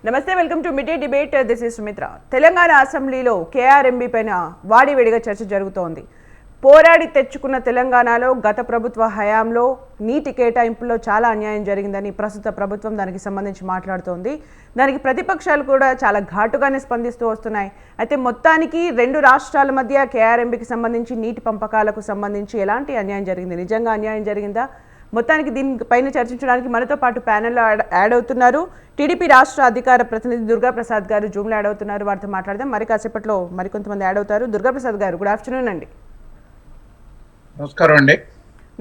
నమస్తే, welcome to mid day debate. This is Sumitra. Telangana అసెంబ్లీలో KRMB పైన వాడివేడిగా చర్చ జరుగుతోంది. పోరాడి తెచ్చుకున్న తెలంగాణలో గత ప్రభుత్వ హయాంలో నీటి కేటాయింపుల్లో చాలా అన్యాయం జరిగిందని ప్రస్తుత ప్రభుత్వం దానికి సంబంధించి మాట్లాడుతోంది. దానికి ప్రతిపక్షాలు కూడా చాలా ఘాటుగానే స్పందిస్తూ వస్తున్నాయి. అయితే మొత్తానికి రెండు రాష్ట్రాల మధ్య కేఆర్ఎంబీకి సంబంధించి నీటి పంపకాలకు సంబంధించి ఎలాంటి అన్యాయం జరిగింది, నిజంగా అన్యాయం జరిగిందా? మొత్తానికి దీనిపైన చర్చించడానికి మనతో పాటు ప్యానెల్లో యాడ్ అవుతున్నారు టీడీపీ రాష్ట్ర అధికార ప్రతినిధి దుర్గాప్రసాద్ గారు. జూమ్లో యాడ్ అవుతున్నారు, వారితో మాట్లాడదాం. మరి కాసేపట్లో మరికొంతమంది యాడ్ అవుతారు. దుర్గాప్రసాద్ గారు, గుడ్ ఆఫ్టర్నూన్ అండి. నమస్కారం అండి.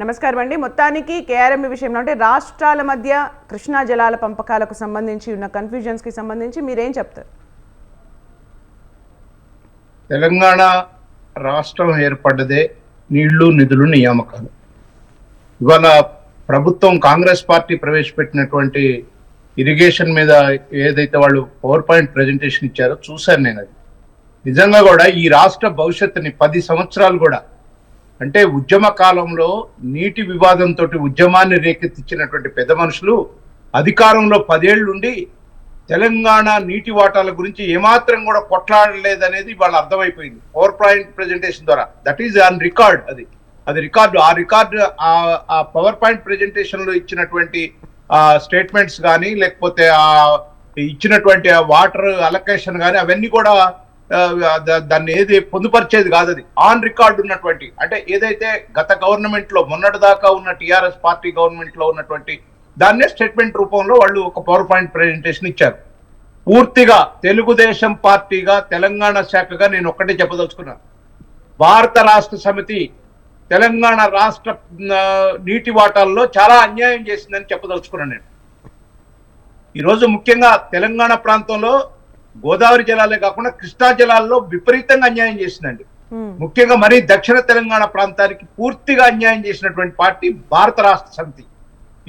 నమస్కారం అండి. మొత్తానికి కేఆర్ఎంబీ విషయంలో అంటే రాష్ట్రాల మధ్య కృష్ణా జలాల పంపకాలకు సంబంధించి ఉన్న కన్ఫ్యూజన్స్కి సంబంధించి మీరేం చెప్తారు? తెలంగాణ రాష్ట్రం ఏర్పడ్డదే నీళ్లు నిధులు నియామకాలు. ఇవాళ ప్రభుత్వం కాంగ్రెస్ పార్టీ ప్రవేశపెట్టినటువంటి ఇరిగేషన్ మీద ఏదైతే వాళ్ళు పవర్ పాయింట్ ప్రజెంటేషన్ ఇచ్చారో చూశాను నేను. అది నిజంగా కూడా ఈ రాష్ట్ర భవిష్యత్తుని 10 సంవత్సరాలు కూడా, అంటే ఉద్యమ కాలంలో నీటి వివాదంతో ఉద్యమాన్ని రేకెత్తించినటువంటి పెద్ద మనుషులు అధికారంలో 10 ఏళ్ళు ఉండి తెలంగాణ నీటి వాటాల గురించి ఏమాత్రం కూడా కొట్లాడలేదనేది వాళ్ళు అర్థమైపోయింది పవర్ పాయింట్ ప్రజెంటేషన్ ద్వారా. That is on record. అది రికార్డు. ఆ రికార్డు ఆ పవర్ పాయింట్ ప్రెజెంటేషన్ లో ఇచ్చినటువంటి స్టేట్మెంట్స్ కానీ, లేకపోతే ఆ ఇచ్చినటువంటి వాటర్ అలొకేషన్ కానీ, అవన్నీ కూడా దాన్ని ఏది పొందుపరిచేది కాదు. అది ఆన్ రికార్డు ఉన్నటువంటి, అంటే ఏదైతే గత గవర్నమెంట్ లో మొన్నటి దాకా ఉన్న టిఆర్ఎస్ పార్టీ గవర్నమెంట్ లో ఉన్నటువంటి దాన్నే స్టేట్మెంట్ రూపంలో వాళ్ళు ఒక పవర్ పాయింట్ ప్రెజెంటేషన్ ఇచ్చారు. పూర్తిగా తెలుగుదేశం పార్టీగా, తెలంగాణ శాఖగా నేను ఒక్కటే చెప్పదలుచుకున్నాను. భారత రాష్ట్ర సమితి తెలంగాణ రాష్ట్ర నీటి వాటాల్లో చాలా అన్యాయం చేసిందని చెప్పదలుచుకున్నాను నేను. ఈరోజు ముఖ్యంగా తెలంగాణ ప్రాంతంలో గోదావరి జలాలే కాకుండా కృష్ణా జలాల్లో విపరీతంగా అన్యాయం చేసిందండి. ముఖ్యంగా మరి దక్షిణ తెలంగాణ ప్రాంతానికి పూర్తిగా అన్యాయం చేసినటువంటి పార్టీ భారత రాష్ట్ర సమితి.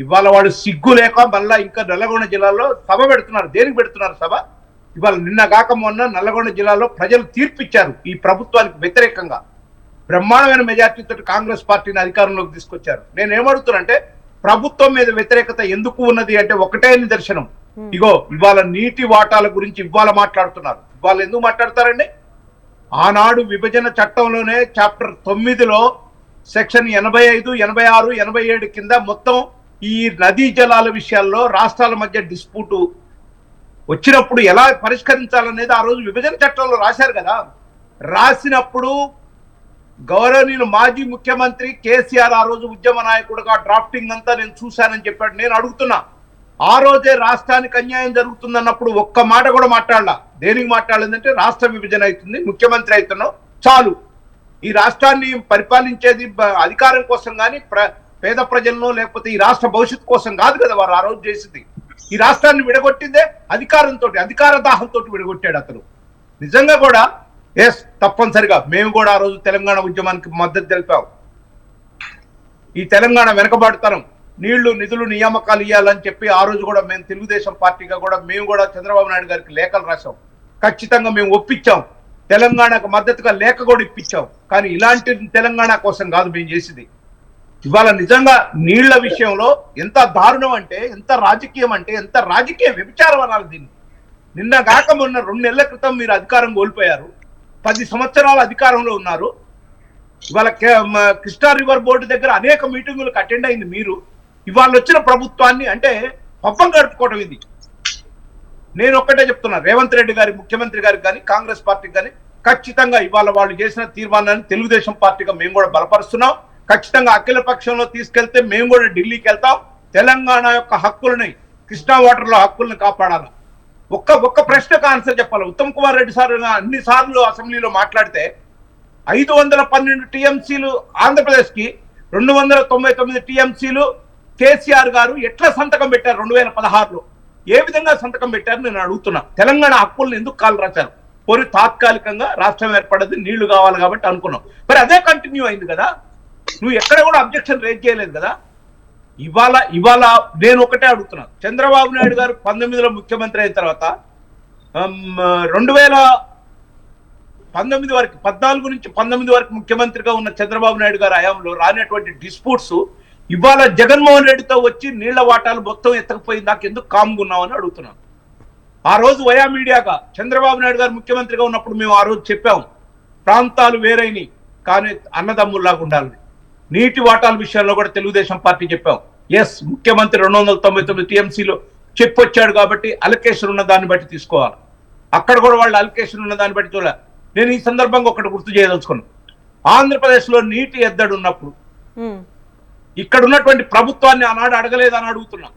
ఇవాళ వాడు సిగ్గు లేక మళ్ళా ఇంకా నల్లగొండ జిల్లాలో సభ పెడుతున్నారు. దేనికి పెడుతున్నారు సభ? ఇవాళ నిన్న కాక మొన్న నల్లగొండ జిల్లాలో ప్రజలు తీర్పిచ్చారు ఈ ప్రభుత్వానికి వ్యతిరేకంగా. బ్రహ్మాండమైన మెజార్టీతో కాంగ్రెస్ పార్టీని అధికారంలోకి తీసుకొచ్చారు. నేను ఏమడుగుతున్నానంటే, ప్రభుత్వం మీద వ్యతిరేకత ఎందుకు ఉన్నది అంటే ఒకటే నిదర్శనం. ఇగో ఇవాళ నీటి వాటాల గురించి ఇవాళ మాట్లాడుతున్నారు. ఇవాళ ఎందుకు మాట్లాడతారండి? ఆనాడు విభజన చట్టంలోనే చాప్టర్ 9లో సెక్షన్ 85, 86, 87 కింద మొత్తం ఈ నదీ జలాల విషయాల్లో రాష్ట్రాల మధ్య డిస్ప్యూట్ వచ్చినప్పుడు ఎలా పరిష్కరించాలనేది ఆ రోజు విభజన చట్టంలో రాశారు కదా. రాసినప్పుడు గౌరవనీయులు మాజీ ముఖ్యమంత్రి కేసీఆర్ ఆ రోజు ఉద్యమ నాయకుడుగా డ్రాఫ్టింగ్ అంతా నేను చూశానని చెప్పాడు. నేను అడుగుతున్నా, ఆ రోజే రాష్ట్రానికి అన్యాయం జరుగుతుందన్నప్పుడు ఒక్క మాట కూడా మాట్లాడలా. దేనికి మాట్లాడలేదంటే, రాష్ట్ర విభజన అవుతుంది, ముఖ్యమంత్రి అవుతున్నావు చాలు, ఈ రాష్ట్రాన్ని పరిపాలించేది అధికారం కోసం కానీ పేద ప్రజలను లేకపోతే ఈ రాష్ట్ర భవిష్యత్తు కోసం కాదు కదా వారు ఆ రోజు చేసింది. ఈ రాష్ట్రాన్ని విడగొట్టిందే అధికారంతో, అధికార దాహంతో విడగొట్టాడు అతను. నిజంగా కూడా ఎస్, తప్పనిసరిగా మేము కూడా ఆ రోజు తెలంగాణ ఉద్యమానికి మద్దతు తెలిపాం. ఈ తెలంగాణ వెనకబాటుతనం, నీళ్లు నిధులు నియామకాలు ఇవ్వాలని చెప్పి ఆ రోజు కూడా మేము తెలుగుదేశం పార్టీగా కూడా మేము కూడా చంద్రబాబు నాయుడు గారికి లేఖలు రాసాం. ఖచ్చితంగా మేము ఒప్పించాం. తెలంగాణకు మద్దతుగా లేఖ కూడా ఇప్పించాం. కానీ ఇలాంటి తెలంగాణ కోసం కాదు మేము చేసింది. ఇవాళ నిజంగా నీళ్ల విషయంలో ఎంత దారుణం అంటే, ఎంత రాజకీయం అంటే, ఎంత రాజకీయ వ్యభిచారం అనాలి దీన్ని. నిన్న కాక మొన్న 2 నెలల క్రితం మీరు అధికారం కోల్పోయారు. 10 సంవత్సరాల అధికారంలో ఉన్నారు. ఇవాళ కృష్ణా రివర్ బోర్డు దగ్గర అనేక మీటింగులకు అటెండ్ అయింది మీరు. ఇవాళ వచ్చిన ప్రభుత్వాన్ని అంటే పబ్బం గడుపుకోవడం ఇది. నేను ఒక్కటే చెప్తున్నా, రేవంత్ రెడ్డి గారి ముఖ్యమంత్రి గారికి కానీ కాంగ్రెస్ పార్టీకి కానీ ఖచ్చితంగా ఇవాళ వాళ్ళు చేసిన తీర్మానాన్ని తెలుగుదేశం పార్టీగా మేము కూడా బలపరుస్తున్నాం. ఖచ్చితంగా అఖిల పక్షంలో తీసుకెళ్తే మేము కూడా ఢిల్లీకి వెళ్తాం. తెలంగాణ యొక్క హక్కులని, కృష్ణా వాటర్లో హక్కులను కాపాడాలి. ఒక్క ప్రశ్నకు ఆన్సర్ చెప్పాలి. ఉత్తమ్ కుమార్ రెడ్డి సార్ అన్ని సార్లు అసెంబ్లీలో మాట్లాడితే 512 టీఎంసీలు ఆంధ్రప్రదేశ్కి, 299 టీఎంసీలు కేసీఆర్ గారు ఎట్లా సంతకం పెట్టారు 2016లో? ఏ విధంగా సంతకం పెట్టారు నేను అడుగుతున్నా. తెలంగాణ హక్కులను ఎందుకు కాలు రాశారు? పోనీ తాత్కాలికంగా రాష్ట్రం ఏర్పడదు, నీళ్లు కావాలి కాబట్టి అనుకున్నాం. మరి అదే కంటిన్యూ అయింది కదా. నువ్వు ఎక్కడ కూడా అబ్జెక్షన్ రేజ్ చేయలేదు కదా. ఇవాళ నేను ఒకటే అడుగుతున్నా, చంద్రబాబు నాయుడు గారు 19లో ముఖ్యమంత్రి అయిన తర్వాత 2019 వరకు, 14 నుంచి 19 వరకు ముఖ్యమంత్రిగా ఉన్న చంద్రబాబు నాయుడు గారు హయాంలో రానటువంటి డిస్ప్యూట్స్ ఇవాళ జగన్మోహన్ రెడ్డితో వచ్చి నీళ్ల వాటాలు మొత్తం ఎత్తకపోయింది. నాకు ఎందుకు కామ్గా ఉన్నామని అడుగుతున్నాను. ఆ రోజు వయా మీడియాగా చంద్రబాబు నాయుడు గారు ముఖ్యమంత్రిగా ఉన్నప్పుడు మేము ఆ రోజు చెప్పాం, ప్రాంతాలు వేరైనవి కానీ అన్నదమ్ముల్లాగా ఉండాలని. నీటి వాటాల విషయంలో కూడా తెలుగుదేశం పార్టీ చెప్పాం. ఎస్, ముఖ్యమంత్రి 299 టీఎంసీలో చెప్పొచ్చాడు కాబట్టి అలొకేషన్ ఉన్న దాన్ని బట్టి తీసుకోవాలి. అక్కడ కూడా వాళ్ళు అలొకేషన్ ఉన్న దాన్ని బట్టి చూడాలి. నేను ఈ సందర్భంగా ఒకటి గుర్తు చేయదలుచుకున్నాను. ఆంధ్రప్రదేశ్లో నీటి ఎద్దడి ఉన్నప్పుడు ఇక్కడ ఉన్నటువంటి ప్రభుత్వాన్ని ఆనాడు అడగలేదని అడుగుతున్నా.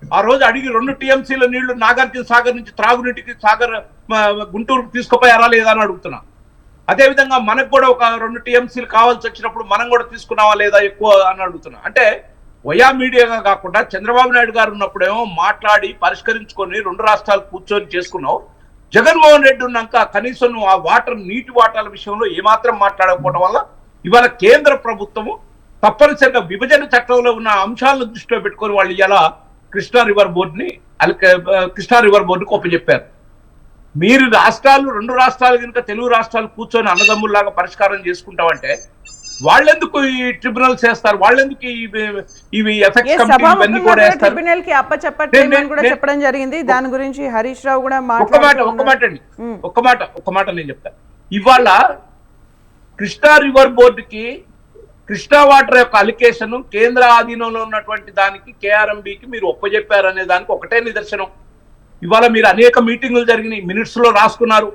ఆ రోజు అడిగి 2 టీఎంసీల నీళ్లు నాగార్జున సాగర్ నుంచి త్రాగునీటికి గుంటూరుకు తీసుకుపోయారా లేదా అని అడుగుతున్నా. అదేవిధంగా మనకు కూడా ఒక 2 టీఎంసీలు కావాల్సి వచ్చినప్పుడు మనం కూడా తీసుకున్నావా లేదా ఎక్కువ అని అడుగుతున్నా. అంటే వయా మీడియాగా కాకుండా చంద్రబాబు నాయుడు గారు ఉన్నప్పుడేమో మాట్లాడి పరిష్కరించుకొని 2 రాష్ట్రాలు కూర్చొని చేసుకున్నావు. జగన్మోహన్ రెడ్డి ఉన్నాక కనీసం నువ్వు ఆ నీటి వాటాల విషయంలో ఏమాత్రం మాట్లాడకపోవడం వల్ల ఇవాళ కేంద్ర ప్రభుత్వము తప్పనిసరిగా విభజన చట్టంలో ఉన్న అంశాలను దృష్టిలో పెట్టుకొని వాళ్ళు ఇలా కృష్ణా రివర్ బోర్డుకి ఒప్పచెప్పారు. మీరు 2 రాష్ట్రాలు కనుక తెలుగు రాష్ట్రాలు కూర్చొని అన్నదమ్ముల్లాగా పరిష్కారం చేసుకుంటామంటే వాళ్ళెందుకు ఈ ట్రిబ్యునల్స్ చేస్తారు? వాళ్ళెందుకు ఇవి ఎఫెక్ట్స్ కమిటీ ఇవన్నీ కూడా వేస్తారు? ట్రిబ్యునల్ కి అప్పచెప్పట్లేదని కూడా చెప్పడం జరిగింది. దాని గురించి హరీష్ రావు కూడా ఒక్క మాట నేను చెప్తాను. ఇవాళ కృష్ణా రివర్ బోర్డుకి కృష్ణా వాటర్ యొక్క అలికేషన్ కేంద్ర ఆధీనంలో ఉన్నటువంటి దానికి కేఆర్ఎంబికి మీరు ఒప్పజెప్పారనే దానికి ఒకటే నిదర్శనం. ఇవాళ మీరు అనేక మీటింగులు జరిగినాయి, మినిట్స్ లో రాసుకున్నారు.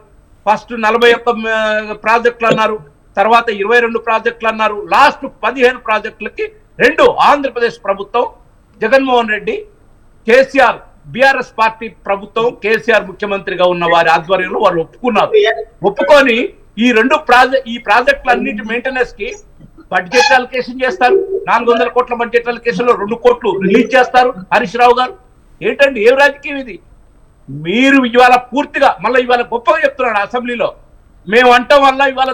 ఫస్ట్ 41 ప్రాజెక్టులు అన్నారు, తర్వాత 22 ప్రాజెక్టులు అన్నారు, లాస్ట్ 15 ప్రాజెక్టులకి 2 ఆంధ్రప్రదేశ్ ప్రభుత్వం, జగన్మోహన్ రెడ్డి, కేసీఆర్ బీఆర్ఎస్ పార్టీ ప్రభుత్వం, కేసీఆర్ ముఖ్యమంత్రిగా ఉన్న వారి ఆధ్వర్యంలో వాళ్ళు ఒప్పుకున్నారు. ఒప్పుకొని ఈ ప్రాజెక్టులన్నిటి మెయింటెనెన్స్ కి బడ్జెట్ అలొకేషన్ చేస్తారు. 400 కోట్ల బడ్జెట్ అలొకేషన్ లో 2 కోట్లు రిలీజ్ చేస్తారు హరీష్ రావు గారు. ఏంటండి, ఏం రాజకీయం ఇది? మీరు ఇవాళ పూర్తిగా మళ్ళీ ఇవాళ గొప్పగా చెప్తున్నాడు అసెంబ్లీలో, మేము అంటాం వల్ల ఇవాళ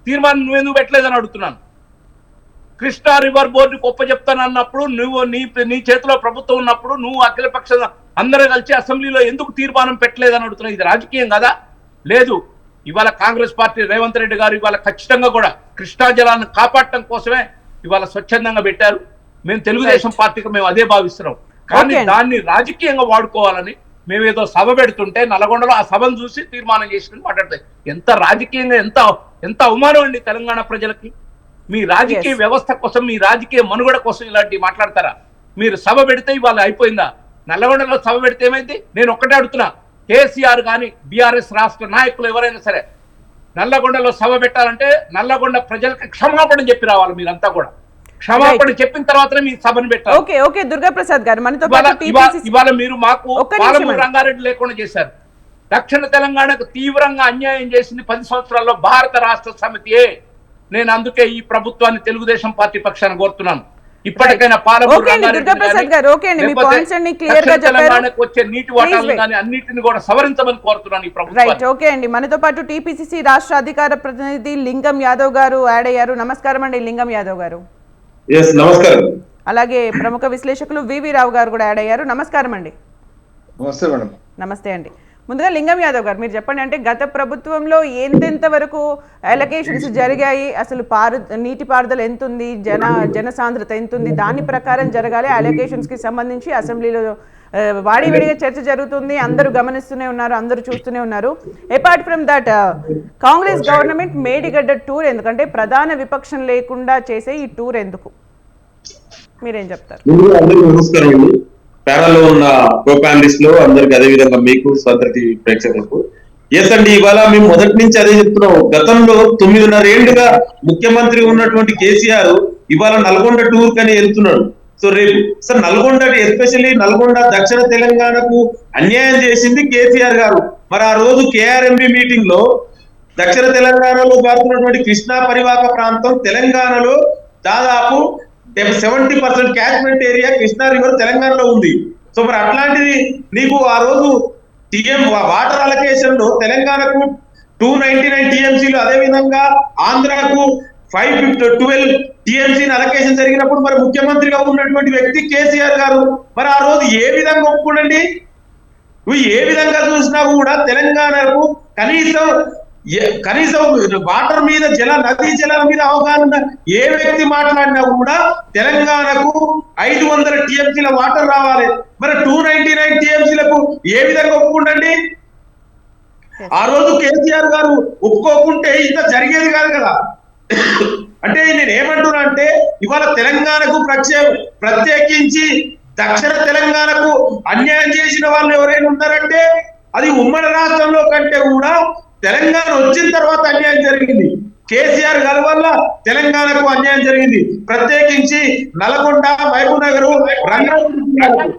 తీర్మానం నువ్వెందుకు పెట్టలేదని అడుగుతున్నాను. కృష్ణా రివర్ బోర్డు గొప్ప చెప్తానన్నప్పుడు నువ్వు నీ చేతిలో ప్రభుత్వం ఉన్నప్పుడు నువ్వు అఖిలపక్ష అందరూ కలిసి అసెంబ్లీలో ఎందుకు తీర్మానం పెట్టలేదని అడుగుతున్నావు. ఇది రాజకీయం కదా? లేదు. ఇవాళ కాంగ్రెస్ పార్టీ రేవంత్ రెడ్డి గారు ఇవాళ ఖచ్చితంగా కూడా కృష్ణా జలాన్ని కాపాడటం కోసమే ఇవాళ స్వచ్ఛందంగా పెట్టారు. మేము తెలుగుదేశం పార్టీకి మేము అదే భావిస్తున్నాం. కానీ దాన్ని రాజకీయంగా వాడుకోవాలని మేమేదో సభ పెడుతుంటే నల్గొండలో ఆ సభను చూసి తీర్మానం చేసుకుని మాట్లాడతాయి. ఎంత రాజకీయంగా ఎంత అవమానం అండి తెలంగాణ ప్రజలకి. మీ రాజకీయ వ్యవస్థ కోసం, మీ రాజకీయ మనుగడ కోసం ఇలాంటివి మాట్లాడతారా? మీరు సభ పెడితే ఇవాళ అయిపోయిందా? నల్లగొండలో సభ పెడితే ఏమైంది? నేను ఒక్కటే అడుగుతున్నా, కేసీఆర్ కానీ బీఆర్ఎస్ రాష్ట్ర నాయకులు ఎవరైనా సరే నల్లగొండలో సభ పెట్టాలంటే నల్లగొండ ప్రజలకు క్షమాపణ చెప్పి రావాలి. మీరంతా కూడా క్షమాపణ చెప్పిన తర్వాతనే మీ సభను పెట్టాలి. ఓకే దుర్గా ప్రసాద్ గారు, మనతో ఇవాళ మీరు మాకు పాలమూరు రంగారెడ్డి లేకుండా చేశారు. దక్షిణ తెలంగాణకు తీవ్రంగా అన్యాయం చేసింది 10 సంవత్సరాల్లో భారత రాష్ట్ర సమితియే. నేను అందుకే ఈ ప్రభుత్వాన్ని తెలుగుదేశం పార్టీ పక్షాన కోరుతున్నాను, ఇప్పటికైనా పాలమూరు తెలంగాణకు వచ్చే నీటి వాటాలను కానీ అన్నిటిని కూడా సవరించమని కోరుతున్నాను ఈ ప్రభుత్వం. ఓకే అండి, మనతో పాటు టీపీసీసీ రాష్ట్ర అధికార ప్రతినిధి లింగం యాదవ్ గారు యాడ్ అయ్యారు. నమస్కారం అండి లింగం యాదవ్ గారు. నమస్కారం. అలాగే ప్రముఖ విశ్లేషకులు వివి రావు గారు కూడా యాడ్ అయ్యారు. నమస్కారం అండి. నమస్తే మేడం. నమస్తే అండి. ముందుగా లింగం యాదవ్ గారు మీరు చెప్పండి, అంటే గత ప్రభుత్వంలో ఎంతెంత వరకు అలొకేషన్స్ జరిగాయి, అసలు నీటిపారుదల ఎంత ఉంది, జనసాంద్రత ఎంత ఉంది, దాని ప్రకారం జరగాలి. అలొకేషన్స్కి సంబంధించి అసెంబ్లీలో వాడివేడిగా చర్చ జరుగుతుంది, అందరూ గమనిస్తూనే ఉన్నారు, అందరూ చూస్తూనే ఉన్నారు. Apart from that Congress government Medigadda tour ఎందుకంటే ప్రధాన విపక్షం లేకుండా చేసే ఈ టూర్ ఎందుకు, మీరేం చెప్తారు? నమస్కారం అండి. ప్యానల్లో ఉన్న కో ప్యానలిస్ట్ లో అందరికి, అదే విధంగా మీకు స్వతంత్ర టీవీ ప్రేక్షకులకు ఎస్ అండి. ఇవాళ మేము మొదటి నుంచి అదే చెప్తున్నాం. గతంలో 9.5 ఏళ్లుగా ముఖ్యమంత్రి ఉన్నటువంటి కేసీఆర్ ఇవాళ నల్గొండ టూర్ కని వెళ్తున్నాడు. సో రేపు సార్ నల్గొండ, ఎస్పెషల్లీ నల్గొండ దక్షిణ తెలంగాణకు అన్యాయం చేసింది కేసీఆర్ గారు. మరి ఆ రోజు కేఆర్ఎంబి మీటింగ్ లో దక్షిణ తెలంగాణలో పారుతున్నటువంటి కృష్ణా పరివాహక ప్రాంతం తెలంగాణలో దాదాపు 70% క్యాచ్మెంట్ ఏరియా కృష్ణా రివర్ తెలంగాణలో ఉంది. సో మరి అట్లాంటిది నీకు ఆ రోజు వాటర్ అలొకేషన్ లో తెలంగాణకు 299 టీఎంసీలు, అదే విధంగా ఆంధ్రాకు 512 టీఎంసీ అలొకేషన్ జరిగినప్పుడు మరి ముఖ్యమంత్రిగా ఉన్నటువంటి వ్యక్తి కేసీఆర్ గారు మరి ఆ రోజు ఏ విధంగా ఒప్పుకోండి? నువ్వు ఏ విధంగా చూసినా కూడా తెలంగాణకు కనీసం కనీసం వాటర్ మీద నదీ జలాల మీద అవగాహన ఉన్న ఏ వ్యక్తి మాట్లాడినా కూడా తెలంగాణకు 500 టీఎంసీల వాటర్ రావాలి. మరి 299 టీఎంసీలకు ఏ విధంగా ఒప్పుకుండండి? ఆ రోజు కేసీఆర్ గారు ఒప్పుకోకుంటే ఇంత జరిగేది కాదు కదా. అంటే నేను ఏమంటున్నా అంటే ఇవాళ తెలంగాణకు ప్రత్యేకించి దక్షిణ తెలంగాణకు అన్యాయం చేసిన వాళ్ళు ఎవరైనా ఉన్నారంటే అది ఉమ్మడి రాష్ట్రంలో కంటే కూడా తెలంగాణ వచ్చిన తర్వాత అన్యాయం జరిగింది. కేసీఆర్ గారి వల్ల తెలంగాణకు అన్యాయం జరిగింది. ప్రత్యేకించి నల్గొండ, మహబూబ్ నగర్, రంగారెడ్డి.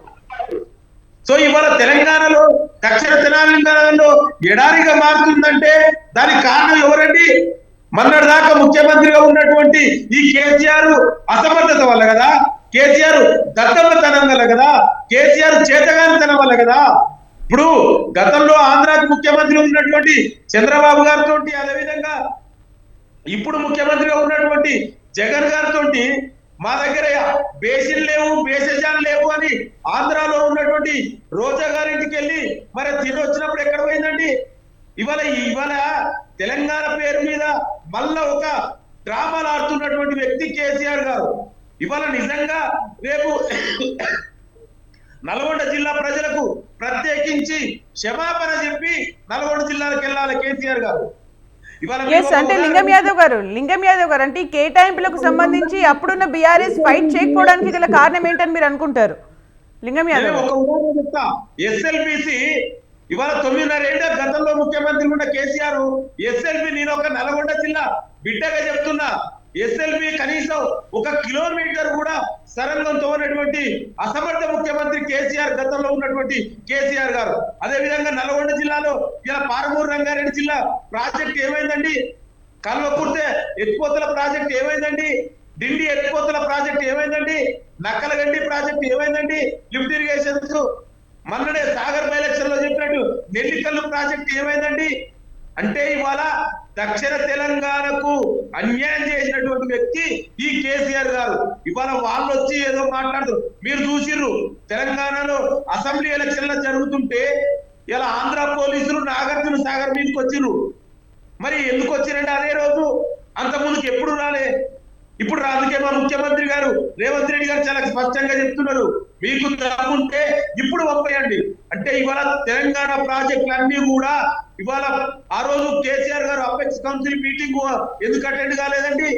సో ఇవాళ తెలంగాణలో దక్షిణ తెలంగాణలో ఎడారిగా మారుతుందంటే దానికి కారణం ఎవరండి? మొన్నటి దాకా ముఖ్యమంత్రిగా ఉన్నటువంటి ఈ కేసీఆర్ అసమర్థత వల్ల కదా, కేసీఆర్ దత్తమ్మతనం వల్ల కదా, కేసీఆర్ చేతగానితనం వల్ల కదా. ఇప్పుడు గతంలో ఆంధ్రాకి ముఖ్యమంత్రి ఉన్నటువంటి చంద్రబాబు గారితో, అదేవిధంగా ఇప్పుడు ముఖ్యమంత్రిగా ఉన్నటువంటి జగన్ గారితో మా దగ్గర బేసిన్ లేవు, బేసేజాలు లేవు అని ఆంధ్రాలో ఉన్నటువంటి రోజా గారింటికి వెళ్ళి మరి తిరిగి వచ్చినప్పుడు ఎక్కడ పోయిందండి? ఇవాళ తెలంగాణ పేరు మీద మళ్ళా ఒక డ్రామాలు ఆడుతున్నటువంటి వ్యక్తి కేసీఆర్ గారు. ఇవాళ నిజంగా రేపు నల్గొండ జిల్లా ప్రజలకు ప్రత్యేకించి క్షమాపణ చెప్పి నల్గొండ జిల్లాలకు వెళ్ళాలి కేసీఆర్ గారు. అంటే లింగం యాదవ్ గారు అంటే ఈ కేటాయింపులకు సంబంధించి అప్పుడున్న బీఆర్ఎస్ ఫైట్ చేయకపోవడానికి గల కారణం ఏంటని మీరు అనుకుంటారు? లింగం యాదవ్ ఒక ఉదాహరణ చెప్తా. ఎస్ఎల్బిసి ఇవాళ 9.5 ఏళ్ల గతంలో ముఖ్యమంత్రి ఉన్న కేసీఆర్ ఎస్ఎల్బి, నేను ఒక నల్గొండ జిల్లా బిడ్డగా చెప్తున్నా, ఎస్ఎల్బి కనీసం 1 కిలోమీటర్ కూడా సరంగంతో ఉన్నటువంటి అసమర్థ ముఖ్యమంత్రి కేసీఆర్, గతంలో ఉన్నటువంటి కేసీఆర్ గారు. అదే విధంగా నల్గొండ జిల్లాలో ఇలా పారమూరు రంగారెడ్డి జిల్లా ప్రాజెక్ట్ ఏమైందండి? కల్వకుర్తి ఎత్తిపోతల ప్రాజెక్ట్ ఏమైందండి? డిండి ఎత్తిపోతల ప్రాజెక్ట్ ఏమైందండి? నక్కలగండి ప్రాజెక్ట్ ఏమైందండి? లిఫ్ట్ ఇరిగేషన్స్ మొన్ననే సాగర్ బై ఎలక్షన్ లో చెప్పినట్టు నెల్లికల్లు ప్రాజెక్ట్ ఏమైందండి? అంటే ఇవాళ దక్షిణ తెలంగాణకు అన్యాయం చేసినటువంటి వ్యక్తి ఈ కేసీఆర్ గారు. ఇవాళ వాళ్ళు వచ్చి ఏదో మాట్లాడుతారు. మీరు చూసిర్రు తెలంగాణలో అసెంబ్లీ ఎలక్షన్లు జరుగుతుంటే ఇలా ఆంధ్ర పోలీసులు నాగార్జున సాగర్ మీదకి వచ్చిర్రు. మరి ఎందుకు వచ్చిరంటే అదే రోజు, అంత ముందుకు ఎప్పుడు రాలే. ఇప్పుడు అందుకే మా ముఖ్యమంత్రి గారు రేవంత్ రెడ్డి గారు చాలా స్పష్టంగా చెప్తున్నారు, మీకు తప్పుంటే ఇప్పుడు పంపేయండి. అంటే ఇవాళ తెలంగాణ ప్రాజెక్టులన్నీ కూడా ఇవాళ ఆ రోజు కేసీఆర్ గారు అపెక్స్ కౌన్సిల్ మీటింగ్ ఎందుకు అటెండ్ కాలేదండి?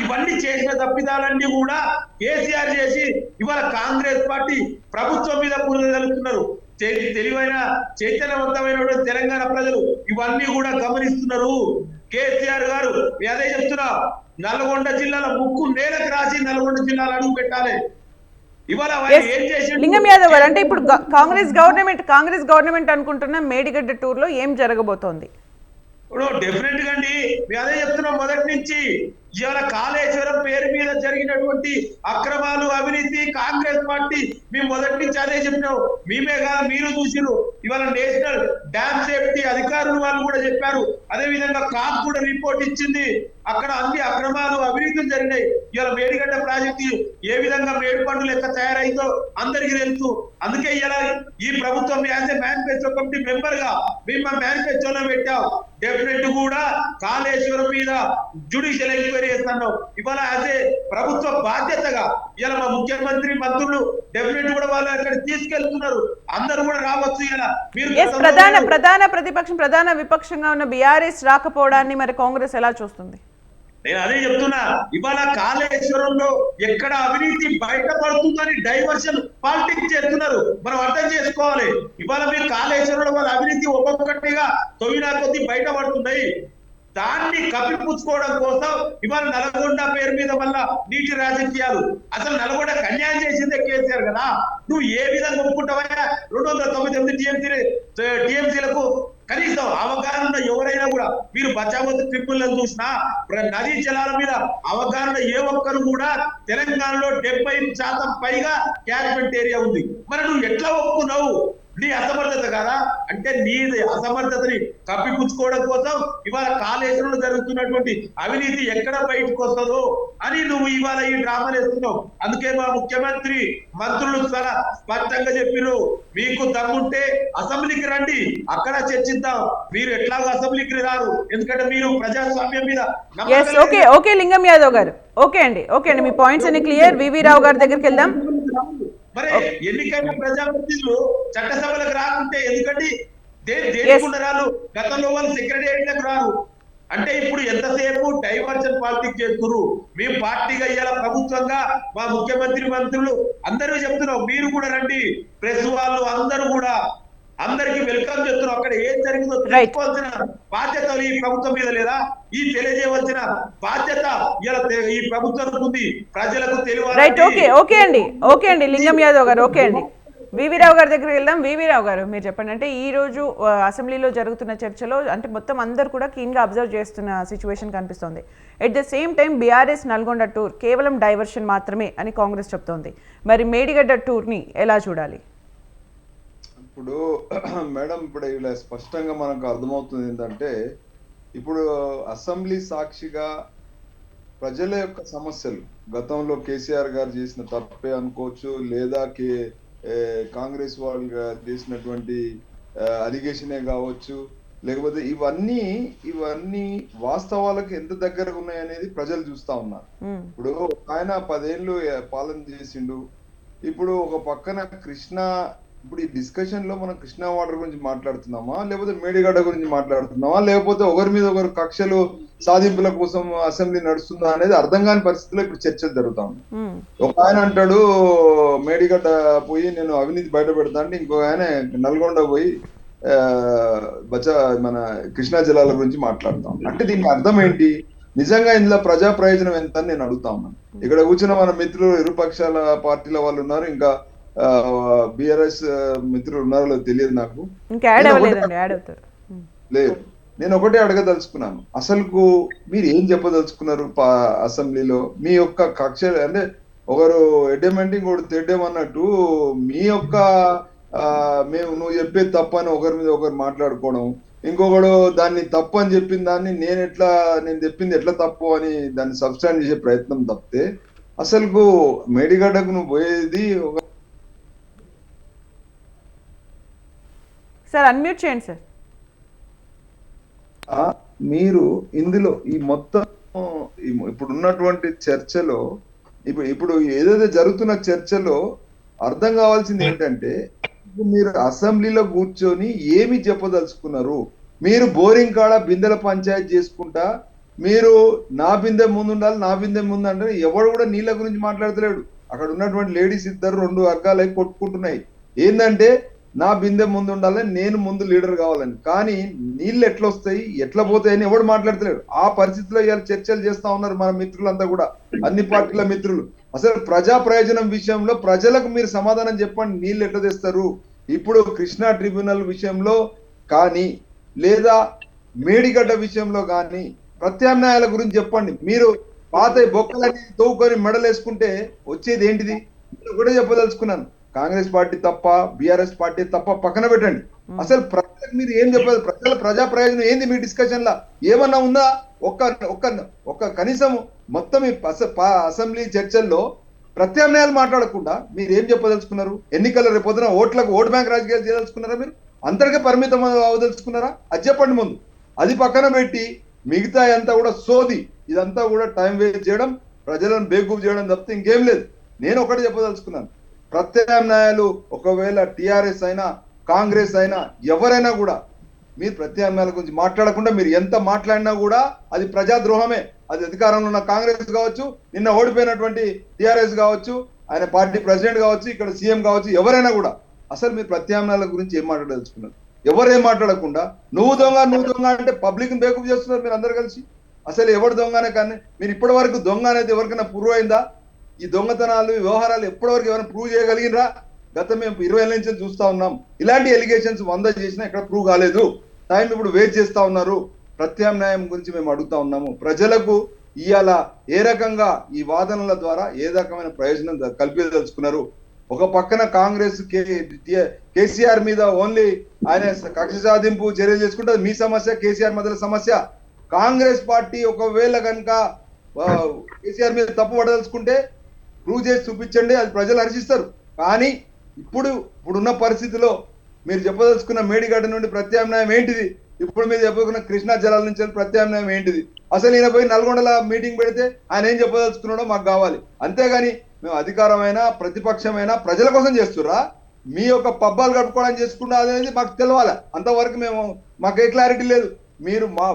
ఇవన్నీ చేసిన తప్పిదాలన్నీ కూడా కేసీఆర్ చేసి ఇవాళ కాంగ్రెస్ పార్టీ ప్రభుత్వం మీద పునరుద్ధరిస్తున్నారు. తెలివైన చైతన్యవంతమైన తెలంగాణ ప్రజలు ఇవన్నీ కూడా గమనిస్తున్నారు. కేసీఆర్ గారు అదే చెప్తున్నా, నల్గొండ జిల్లాలో ముక్కు నేలకు రాసి నల్గొండ జిల్లాలో అడుగు పెట్టాలి. ఇవాళ ఏం చేసి లింగం యాదవ్ గారు అంటే ఇప్పుడు కాంగ్రెస్ గవర్నమెంట్ అనుకుంటున్న మేడిగడ్డ టూర్ లో ఏం జరగబోతోంది? ఇప్పుడు డెఫినెట్ గా అండి మేము అదే చెప్తున్నాం మొదటి నుంచి. ఇవాళ కాళేశ్వరం పేరు మీద జరిగినటువంటి అక్రమాలు, అవినీతి కాంగ్రెస్ పార్టీ మేము మొదటి నుంచి అదే చెప్పినాం. మేమే కాదు, మీరు చూసిరు. ఇవాళ నేషనల్ డ్యామ్ సేఫ్టీ అధికారులు వాళ్ళు కూడా చెప్పారు. అదే విధంగా కాప్ కూడా రిపోర్ట్ ఇచ్చింది. అక్కడ అన్ని అక్రమాలు, అవినీతులు జరిగినాయి. ఇవాళ మేడిగడ్డ ప్రాజెక్టు ఏ విధంగా మేడిపండు లెక్క తయారైందో అందరికీ తెలుసు. అందుకే ఇలా ఈ ప్రభుత్వం as a manifesto committee member గా మేము మా మేనిఫెస్టోలో పెట్టాం. డెఫినెట్ కూడా కాళేశ్వరం మీద జ్యుడిషియల్ ఎంక్వైరీ చేస్తున్నాం. ఇవాళ యాజ్ ఏ ప్రభుత్వ బాధ్యతగా ఇలా మా ముఖ్యమంత్రి, మంత్రులు డెఫినెట్ కూడా వాళ్ళు అక్కడ తీసుకెళ్తున్నారు. అందరూ కూడా రావచ్చు. ఇలా మీరు ప్రధాన విపక్షంగా ఉన్న బీఆర్ఎస్ రాకపోవడాన్ని మరి కాంగ్రెస్ ఎలా చూస్తుంది? నేను అదే చెప్తున్నా, ఇవాళ కాళేశ్వరంలో ఎక్కడ అవినీతి బయటపడుతుందని డైవర్షన్ పాలిటిక్స్ చేస్తున్నారు. మనం అర్థం చేసుకోవాలి. ఇవాళ మీరు కాళేశ్వరంలో వాళ్ళ అవినీతి ఒక్కొక్కటిగా తొమ్మిది కొద్ది బయటపడుతున్నాయి. దాన్ని కప్పిపుచ్చుకోవడం కోసం ఇవాళ నల్గొండ పేరు మీద వల్ల నీటి రాజకీయాలు. అసలు నల్గొండ అన్యాయం చేసిందే కేసీఆర్ కదా. నువ్వు ఏ విధంగా ఒప్పుకుంటావా? 298 టీఎంసీలకు కనీసం అవగాహన ఎవరైనా కూడా, మీరు బచావత్ ట్రిపుల్లను చూసినా నదీ జలాల మీద అవగాహన ఏ ఒక్కరు కూడా తెలంగాణలో 70% పైగా క్యాచ్మెంట్ ఏరియా ఉంది. మరి నువ్వు ఎట్లా ఒప్పుకున్నావు? నీ అసమర్థత కాదా? అంటే నీ అసమర్థతని కప్పిపుచ్చుకోవడం కోసం ఇవాళ కాళేశ్వరంలో జరుగుతున్నటువంటి అవినీతి ఎక్కడ బయటకు వస్తుందో అని నువ్వు ఇవాళ ఈ డ్రామాలు వేస్తున్నావు. అందుకే మా ముఖ్యమంత్రి మంత్రులు చాలా స్పష్టంగా చెప్పిరు, మీకు దమ్ముంటే అసెంబ్లీకి రండి, అక్కడ చర్చిద్దాం. మీరు ఎట్లాగో అసెంబ్లీకి రారు, ఎందుకంటే మీరు ప్రజాస్వామ్యం మీద ఓకే లింగం యాదవ్ గారు, ఓకే అండి మీ పాయింట్స్ అన్ని క్లియర్. వివి రావు గారి దగ్గరికి వెళ్దాం. మరి ఎన్నికైన ప్రజాప్రతినిధులు చట్టసభలకు రాకుంటే ఎందుకంటే దేనికుండా రారు? గతంలో వాళ్ళు సెక్రటేరియట్లకు రారు. అంటే ఇప్పుడు ఎంతసేపు డైవర్షన్ పాలిటిక్స్ చేస్తున్నారు. మేము పార్టీగా ఇవాళ ప్రభుత్వంగా మా ముఖ్యమంత్రి మంత్రులు అందరూ చెప్తున్నాం, మీరు కూడా రండి, ప్రెస్ వాళ్ళు అందరూ కూడా అందరికి వెల్కమ్ చేస్తున్నారు. అక్కడ ఏం జరిగిందో తెలుసుకోవాల్సిన బాధ్యత ఈ ప్రభుత్వం మీద లేదా? ఈ తెలియజేయవలసిన బాధ్యత ఇలా ఈ ప్రభుత్వం ఉంది, ప్రజలకు తెలియాలి. ఓకే అండి లింగం యాదవ్ గారు, ఓకే అండి. వివి రావు గారి దగ్గరికి వెళ్దాం. వివి రావు గారు, మీరు చెప్పండి. అంటే ఈ రోజు అసెంబ్లీలో జరుగుతున్న చర్చలో అంటే మొత్తం అందరు కూడా కీన్గా అబ్జర్వ్ చేస్తున్న సిచ్యువేషన్ కనిపిస్తోంది. At the same time BRS Nalgonda tour కేవలం డైవర్షన్ మాత్రమే అని కాంగ్రెస్ చెప్తోంది. మరి మేడిగడ్డ టూర్ని ఎలా చూడాలి? ఇప్పుడు మేడం, ఇప్పుడు ఇలా స్పష్టంగా మనకు అర్థమవుతుంది ఏంటంటే, ఇప్పుడు అసెంబ్లీ సాక్షిగా ప్రజల యొక్క సమస్యలు, గతంలో కేసీఆర్ గారు చేసిన తప్పే అనుకోవచ్చు, లేదా కాంగ్రెస్ వాళ్ళు చేసినటువంటి అలిగేషనే కావచ్చు, లేకపోతే ఇవన్నీ వాస్తవాలకు ఎంత దగ్గరగా ఉన్నాయనేది ప్రజలు చూస్తా ఉన్నారు. ఇప్పుడు ఆయన 10 ఏళ్ళు పాలన చేసిండు. ఇప్పుడు ఒక పక్కన ఇప్పుడు ఈ డిస్కషన్ లో మనం కృష్ణా వాటర్ గురించి మాట్లాడుతున్నామా, లేకపోతే మేడిగడ్డ గురించి మాట్లాడుతున్నామా, లేకపోతే ఒకరి మీద ఒకరు కక్షలు సాధింపుల కోసం అసెంబ్లీ నడుస్తుందా అనేది అర్థం కాని పరిస్థితిలో ఇప్పుడు చర్చలు జరుగుతా ఉంది. ఒక ఆయన అంటాడు మేడిగడ్డ పోయి నేను అవినీతి బయట పెడతా అంటే, ఇంకొక ఆయన నల్గొండ పోయి మన కృష్ణా జిల్లాల గురించి మాట్లాడతాం. అంటే దీనికి అర్థం ఏంటి? నిజంగా ఇందులో ప్రజా ప్రయోజనం ఎంత అని నేను అడుగుతా ఉన్నాను. ఇక్కడ కూర్చున్న మన మిత్రులు ఇరుపక్షాల పార్టీల వాళ్ళు ఉన్నారు, ఇంకా బిఆర్ఎస్ మిత్రులు ఉన్నారో తెలియదు నాకు, లేదు. నేను ఒకటే అడగదలుచుకున్నాను, అసలుకు మీరు ఏం చెప్పదలుచుకున్నారు అసెంబ్లీలో? మీ యొక్క కక్ష అంటే ఒకరు ఎడ్డేమంటే ఇంకోటి తెడ్డేమన్నట్టు మీ యొక్క నువ్వు చెప్పేది తప్పు అని ఒకరి మీద ఒకరు మాట్లాడుకోవడం, ఇంకొకడు దాన్ని తప్పు అని చెప్పిన దాన్ని నేను చెప్పింది ఎట్లా తప్పు అని దాన్ని సబ్స్టాండ్ చేసే ప్రయత్నం తప్పితే, అసలుకు మేడిగడ్డకు నువ్వు పోయేది సార్ అన్మ్యూట్ చేయండి సార్. మీరు ఇందులో ఈ మొత్తం ఇప్పుడు ఉన్నటువంటి చర్చలో ఇప్పుడు ఏదైతే జరుగుతున్న చర్చలో అర్థం కావాల్సింది ఏంటంటే, మీరు అసెంబ్లీలో కూర్చొని ఏమి చెప్పదలుచుకున్నారు? మీరు బోరింగ్ కాడ బిందెల పంచాయతీ చేసుకుంటా, మీరు నా బిందె ముందు ఉండాలి, నా బిందె ముందు అంటే ఎవడు కూడా నీళ్ళ గురించి మాట్లాడతలేడు. అక్కడ ఉన్నటువంటి లేడీస్ ఇద్దరు 2 వర్గాలై కొట్టుకుంటున్నాయి. ఏంటంటే నా బిందె ముందు ఉండాలని, నేను ముందు లీడర్ కావాలని. కానీ నీళ్ళు ఎట్లా వస్తాయి, ఎట్లా పోతాయని ఎవడు మాట్లాడతలేడు. ఆ పరిస్థితిలో ఇవాళ చర్చలు చేస్తా ఉన్నారు మన మిత్రులంతా కూడా, అన్ని పార్టీల మిత్రులు. అసలు ప్రజా ప్రయోజనం విషయంలో ప్రజలకు మీరు సమాధానం చెప్పండి, నీళ్ళు ఎట్లా తెస్తారు? ఇప్పుడు కృష్ణా ట్రిబ్యునల్ విషయంలో కానీ, లేదా మేడిగడ్డ విషయంలో కానీ ప్రత్యామ్నాయాల గురించి చెప్పండి. మీరు పాత బొక్కలన్నీ తోవుకొని మెడలేసుకుంటే వచ్చేది ఏంటిది? నేను కూడా చెప్పదలుచుకున్నాను, కాంగ్రెస్ పార్టీ తప్ప, బీఆర్ఎస్ పార్టీ తప్ప పక్కన పెట్టండి. అసలు ప్రజలకు మీరు ఏం చెప్పాలి? ప్రజా ప్రయోజనం ఏంది మీ డిస్కషన్ లా? ఏమన్నా ఉందా? ఒక్క కనీసం మొత్తం అసెంబ్లీ చర్చల్లో ప్రత్యామ్నాయాలు మాట్లాడకుండా మీరు ఏం చెప్పదలుచుకున్నారు? ఎన్నికల రేపొద్దున ఓట్ బ్యాంక్ రాజకీయాలు చేయదలుచుకున్నారా? మీరు అంతటికే పరిమితం అవదలుచుకున్నారా? అది చెప్పండి ముందు. అది పక్కన పెట్టి మిగతా అంతా కూడా సోది, ఇదంతా కూడా టైం వేస్ట్ చేయడం, ప్రజలను బేగూఫ్ చేయడం తప్పితే ఇంకేం లేదు. నేను ఒకటి చెప్పదలుచుకున్నాను, ప్రత్యామ్నాయాలు ఒకవేళ టిఆర్ఎస్ అయినా కాంగ్రెస్ అయినా ఎవరైనా కూడా మీరు ప్రత్యామ్నాయాల గురించి మాట్లాడకుండా మీరు ఎంత మాట్లాడినా కూడా అది ప్రజాద్రోహమే. అది అధికారంలో ఉన్న కాంగ్రెస్ కావచ్చు, నిన్న ఓడిపోయినటువంటి టిఆర్ఎస్ కావచ్చు, ఆయన పార్టీ ప్రెసిడెంట్ కావచ్చు, ఇక్కడ సీఎం కావచ్చు, ఎవరైనా కూడా అసలు మీరు ప్రత్యామ్నాయాల గురించి ఏం మాట్లాడదలుచుకున్నారు? ఎవరేం మాట్లాడకుండా నువ్వు దొంగ అంటే పబ్లిక్ బేకప్ చేస్తున్నారు మీరు అందరు కలిసి. అసలు ఎవరు దొంగనే కానీ మీరు ఇప్పటి వరకు దొంగ అనేది ఎవరికైనా ప్రూవ్ అయిందా? ఈ దొంగతనాలు వ్యవహారాలు ఎప్పటివరకు ఎవరైనా ప్రూవ్ చేయగలిగినరా? గత మేము 20 ఏళ్ళ నుంచి చూస్తా ఉన్నాం, ఇలాంటి ఎలిగేషన్స్ 100 చేసినా ఇక్కడ ప్రూవ్ కాలేదు. టైం ఇప్పుడు వెయిట్ చేస్తా ఉన్నారు. ప్రత్యామ్నాయం గురించి మేము అడుగుతా ఉన్నాము. ప్రజలకు ఇవాళ ఏ రకంగా ఈ వాదనల ద్వారా ఏ రకమైన ప్రయోజనం కల్పించదలుచుకున్నారు? ఒక పక్కన కాంగ్రెస్ కేసీఆర్ మీద ఓన్లీ ఆయన కక్ష సాధింపు చర్యలు చేసుకుంటే అది మీ సమస్య, కేసీఆర్ మధ్యలో సమస్య. కాంగ్రెస్ పార్టీ ఒకవేళ కనుక కేసీఆర్ మీద తప్పు పడదలుచుకుంటే ప్రూవ్ చేసి చూపించండి, అది ప్రజలు హర్షిస్తారు. కానీ ఇప్పుడున్న పరిస్థితిలో మీరు చెప్పదలుచుకున్న మేడిగడ్డ నుండి ప్రత్యామ్నాయం ఏంటిది, ఇప్పుడు మీరు చెప్పుకున్న కృష్ణా జలాల నుంచి ప్రత్యామ్నాయం ఏంటిది? అసలు ఈయన పోయి నల్గొండల మీటింగ్ పెడితే ఆయన ఏం చెప్పదలుచుకున్నాడో మాకు కావాలి. అంతేగాని మేము అధికారమైనా ప్రతిపక్షమైనా ప్రజల కోసం చేస్తుర్రా, మీ యొక్క పబ్బాలు కట్టుకోవడానికి చేసుకున్నా అనేది మాకు తెలవాలి. అంతవరకు మాకే క్లారిటీ లేదు. మీరు మా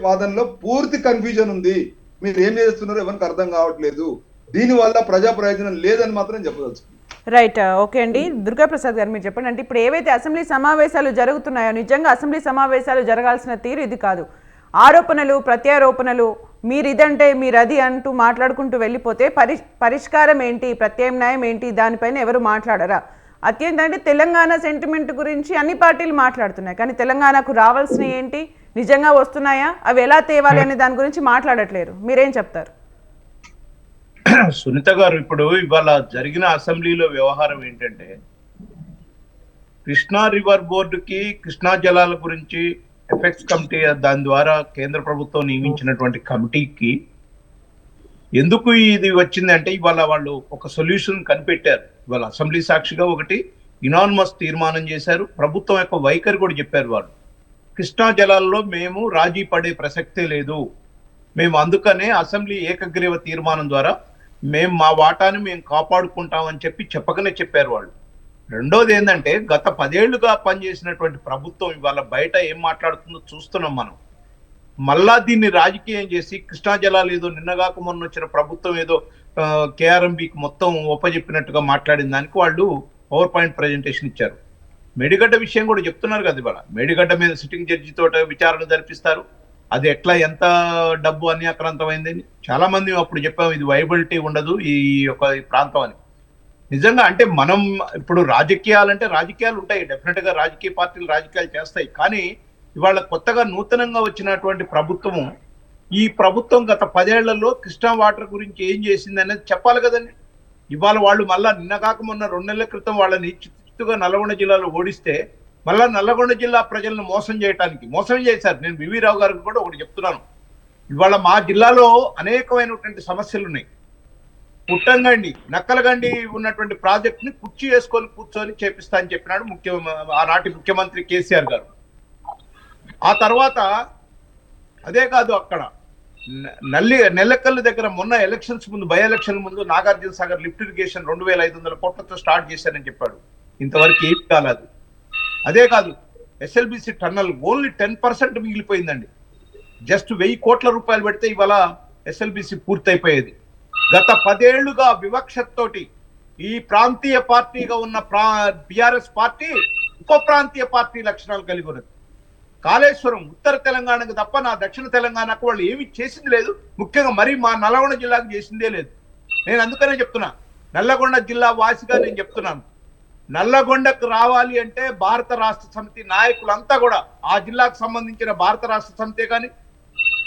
వాదనలో పూర్తి కన్ఫ్యూజన్ ఉంది. మీరు ఏం చేస్తున్నారో ఎవరికి అర్థం కావట్లేదు. దీనివల్ల ప్రజా ప్రయోజనం లేదని మాత్రం చెప్పదలుచుకున్నాం. రైట్, ఓకే అండి. దుర్గాప్రసాద్ గారు మీరు చెప్పండి. అంటే ఇప్పుడు ఏవైతే అసెంబ్లీ సమావేశాలు జరుగుతున్నాయో నిజంగా అసెంబ్లీ సమావేశాలు జరగాల్సిన తీరు ఇది కాదు. ఆరోపణలు ప్రత్యారోపణలు, మీరు ఇదంటే మీరు అది అంటూ మాట్లాడుకుంటూ వెళ్ళిపోతే పరిష్కారం ఏంటి, ప్రత్యామ్నాయం ఏంటి, దానిపైన ఎవరు మాట్లాడరా? అత్యంత అంటే తెలంగాణ సెంటిమెంట్ గురించి అన్ని పార్టీలు మాట్లాడుతున్నాయి, కానీ తెలంగాణకు రావాల్సిన ఏంటి, నిజంగా వస్తున్నాయా, అవి ఎలా తేవాలి అనే దాని గురించి మాట్లాడట్లేరు. మీరేం చెప్తారు? సునీత గారు, ఇప్పుడు ఇవాళ జరిగిన అసెంబ్లీలో వ్యవహారం ఏంటంటే, కృష్ణా రివర్ బోర్డుకి కృష్ణా జలాల గురించి ఎఫెక్ట్స్ కమిటీ, దాని ద్వారా కేంద్ర ప్రభుత్వం నియమించినటువంటి కమిటీకి ఎందుకు ఇది వచ్చిందంటే, ఇవాళ వాళ్ళు ఒక సొల్యూషన్ కనిపెట్టారు. ఇవాళ అసెంబ్లీ సాక్షిగా ఒకటి ఇనానిమస్ తీర్మానం చేశారు. ప్రభుత్వం యొక్క వైఖరి కూడా చెప్పారు. వాళ్ళు కృష్ణా జలాల్లో మేము రాజీ పడే ప్రసక్తే లేదు, మేము అందుకనే అసెంబ్లీ ఏకగ్రీవ తీర్మానం ద్వారా మేము మా వాటాను మేము కాపాడుకుంటామని చెప్పకనే చెప్పారు వాళ్ళు. రెండోది ఏంటంటే, గత 10 ఏళ్లుగా పనిచేసినటువంటి ప్రభుత్వం ఇవాళ బయట ఏం మాట్లాడుతుందో చూస్తున్నాం మనం. మళ్ళా దీన్ని రాజకీయం చేసి కృష్ణా జలాలు ఏదో నిన్నగాక మొన్న వచ్చిన ప్రభుత్వం ఏదో కేఆర్ఎంబికి మొత్తం ఒప్పజెప్పినట్టుగా మాట్లాడిన దానికి వాళ్ళు పవర్ పాయింట్ ప్రజెంటేషన్ ఇచ్చారు. మేడిగడ్డ విషయం కూడా చెప్తున్నారు కదా, ఇవాళ మేడిగడ్డ మీద సిట్టింగ్ జడ్జి తోట విచారణ జరిపిస్తారు. అది ఎట్లా ఎంత డబ్బు అన్యాక్రాంతమైందని చాలా మంది అప్పుడు చెప్పాము, ఇది వైబిలిటీ ఉండదు ఈ యొక్క ప్రాంతం అని. నిజంగా అంటే మనం ఇప్పుడు రాజకీయాలంటే రాజకీయాలు ఉంటాయి, డెఫినెట్ గా రాజకీయ పార్టీలు రాజకీయాలు చేస్తాయి. కానీ ఇవాళ కొత్తగా నూతనంగా వచ్చినటువంటి ప్రభుత్వము, ఈ ప్రభుత్వం గత 10 ఏళ్లలో కృష్ణా వాటర్ గురించి ఏం చేసింది అనేది చెప్పాలి కదండి. ఇవాళ వాళ్ళు మళ్ళా నిన్న కాక మొన్న 2 నెలల క్రితం వాళ్ళని చిత్తుగా నల్గొండ జిల్లాలో ఓడిస్తే మళ్ళా నల్లగొండ జిల్లా ప్రజలను మోసం చేశారు. నేను వివి రావు గారికి కూడా ఒకటి చెప్తున్నాను, ఇవాళ మా జిల్లాలో అనేకమైనటువంటి సమస్యలు ఉన్నాయి. పుట్టంగండి, నక్కలగండి ఉన్నటువంటి ప్రాజెక్ట్ ని కుర్చీ వేసుకొని కూర్చొని చేపిస్తా అని చెప్పినాడు ఆనాటి ముఖ్యమంత్రి కేసీఆర్ గారు. ఆ తర్వాత అదే కాదు, అక్కడ నెల్లకల్లు దగ్గర మొన్న ఎలక్షన్స్ ముందు, బై ఎలక్షన్ ముందు నాగార్జున సాగర్ లిఫ్ట్ ఇరిగేషన్ 2500 కోట్లతో స్టార్ట్ చేశారని చెప్పాడు. ఇంతవరకు ఏం కాలేదు. అదే కాదు, ఎస్ఎల్బిసి టన్నల్ ఓన్లీ 10% మిగిలిపోయిందండి. జస్ట్ 1000 కోట్ల రూపాయలు పెడితే ఇవాళ ఎస్ఎల్బిసి పూర్తయిపోయేది. గత 10 ఏళ్లుగా వివక్షతోటి ఈ ప్రాంతీయ పార్టీగా ఉన్న బిఆర్ఎస్ పార్టీ ఉప ప్రాంతీయ పార్టీ లక్షణాలు కలిగి ఉన్నది. కాళేశ్వరం ఉత్తర తెలంగాణకు తప్ప నా దక్షిణ తెలంగాణకు వాళ్ళు ఏమి చేసింది లేదు. ముఖ్యంగా మరి మా నల్లగొండ జిల్లాకు చేసిందే లేదు. నేను అందుకనే చెప్తున్నా, నల్లగొండ జిల్లా వాసిగా నేను చెప్తున్నాను, నల్లగొండకు రావాలి అంటే భారత రాష్ట్ర సమితి నాయకులంతా కూడా, ఆ జిల్లాకు సంబంధించిన భారత రాష్ట్ర సమితి కానీ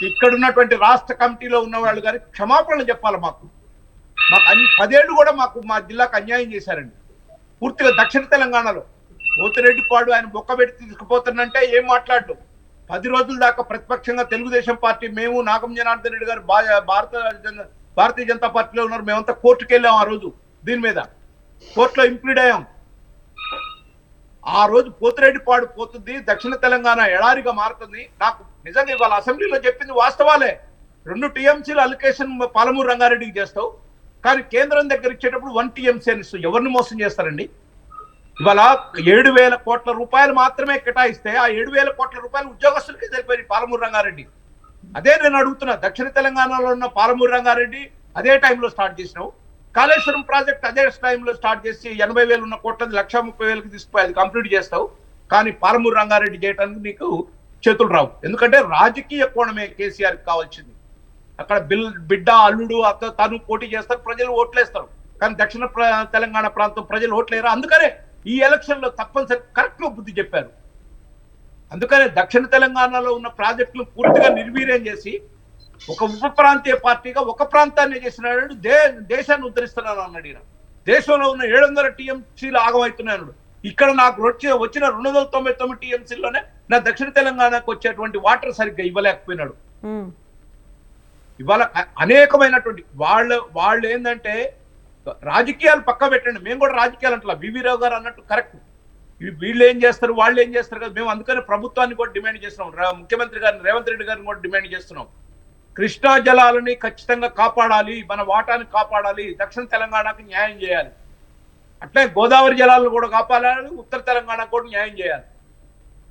ఇక్కడ ఉన్నటువంటి రాష్ట్ర కమిటీలో ఉన్న వాళ్ళు కానీ క్షమాపణలు చెప్పాలి. మాకు 10 ఏళ్ళు కూడా మా జిల్లాకు అన్యాయం చేశారండి. పూర్తిగా దక్షిణ తెలంగాణలో పోతిరెడ్డిపాడు ఆయన బొక్కబెట్టి తీసుకుపోతున్నంటే ఏం మాట్లాడు. 10 రోజుల దాకా ప్రతిపక్షంగా తెలుగుదేశం పార్టీ, మేము నాగం జనార్దన్ రెడ్డి గారు భారతీయ జనతా పార్టీలో ఉన్నారు, మేమంతా కోర్టుకు వెళ్ళాం. ఆ రోజు దీని మీద కోర్టులో ఇంప్లీడ్ అయ్యాం. ఆ రోజు పోతిరెడ్డిపాడు పోతుంది, దక్షిణ తెలంగాణ ఎడారిగా మారుతుంది. నాకు నిజంగా ఇవాళ అసెంబ్లీలో చెప్పింది వాస్తవాలే. 2 టీఎంసీల అలికేషన్ పాలమూరు రంగారెడ్డికి చేస్తావు, కానీ కేంద్రం దగ్గర ఇచ్చేటప్పుడు 1 టీఎంసీ అని ఇస్తావు. ఎవరిని మోసం చేస్తారండి? ఇవాళ 7,000 కోట్ల రూపాయలు మాత్రమే కేటాయిస్తే ఆ 7,000 కోట్ల రూపాయలు ఉద్యోగస్తులకి సరిపోయి పాలమూరు రంగారెడ్డి. అదే నేను అడుగుతున్నా, దక్షిణ తెలంగాణలో ఉన్న పాలమూరు రంగారెడ్డి అదే టైంలో స్టార్ట్ చేసినావు. కాళేశ్వరం ప్రాజెక్ట్ అదే టైంలో స్టార్ట్ చేసి 80,000 ఉన్న కోట్లది 1,30,000కి తీసుకుపోయి అది కంప్లీట్ చేస్తావు. కానీ పాలమూరు రంగారెడ్డి చేయడానికి నీకు చేతులు రావు. ఎందుకంటే రాజకీయ కోణమే కేసీఆర్కి కావాల్సింది. అక్కడ బిడ్డ అల్లుడు తను పోటీ చేస్తారు, ప్రజలు ఓట్లేస్తారు. కానీ దక్షిణ తెలంగాణ ప్రాంతం ప్రజలు ఓట్లేరు. అందుకనే ఈ ఎలక్షన్ లో తప్పనిసరి కరెక్ట్ గా బుద్ధి చెప్పారు. అందుకనే దక్షిణ తెలంగాణలో ఉన్న ప్రాజెక్టులు పూర్తిగా నిర్వీర్యం చేసి ఒక ఉప ప్రాంతీయ పార్టీగా ఒక ప్రాంతాన్ని చేసినాడు, దేశాన్ని ఉద్ధరిస్తున్నాను అన్నాడు. దేశంలో ఉన్న 700 టీఎంసీలు ఆగమవుతున్నాయి. ఇక్కడ నాకు వచ్చిన 299 టీఎంసీలోనే నా దక్షిణ తెలంగాణకు వచ్చేటువంటి వాటర్ సరిగ్గా ఇవ్వలేకపోయినాడు. ఇవాళ అనేకమైనటువంటి వాళ్ళు ఏంటంటే రాజకీయాలు పక్క పెట్టండి, మేము కూడా రాజకీయాలు అంటలా, బివి రావు గారు అన్నట్టు కరెక్ట్. వీళ్ళు ఏం చేస్తారు వాళ్ళు ఏం చేస్తారు కదా, మేము అందుకని ప్రభుత్వాన్ని కూడా డిమాండ్ చేస్తున్నాం, ముఖ్యమంత్రి గారిని రేవంత్ రెడ్డి గారిని కూడా డిమాండ్ చేస్తున్నాం. కృష్ణా జలాలని ఖచ్చితంగా కాపాడాలి, మన వాటాని కాపాడాలి, దక్షిణ తెలంగాణకు న్యాయం చేయాలి. అట్లే గోదావరి జలాలను కూడా కాపాడాలి, ఉత్తర తెలంగాణకు కూడా న్యాయం చేయాలి.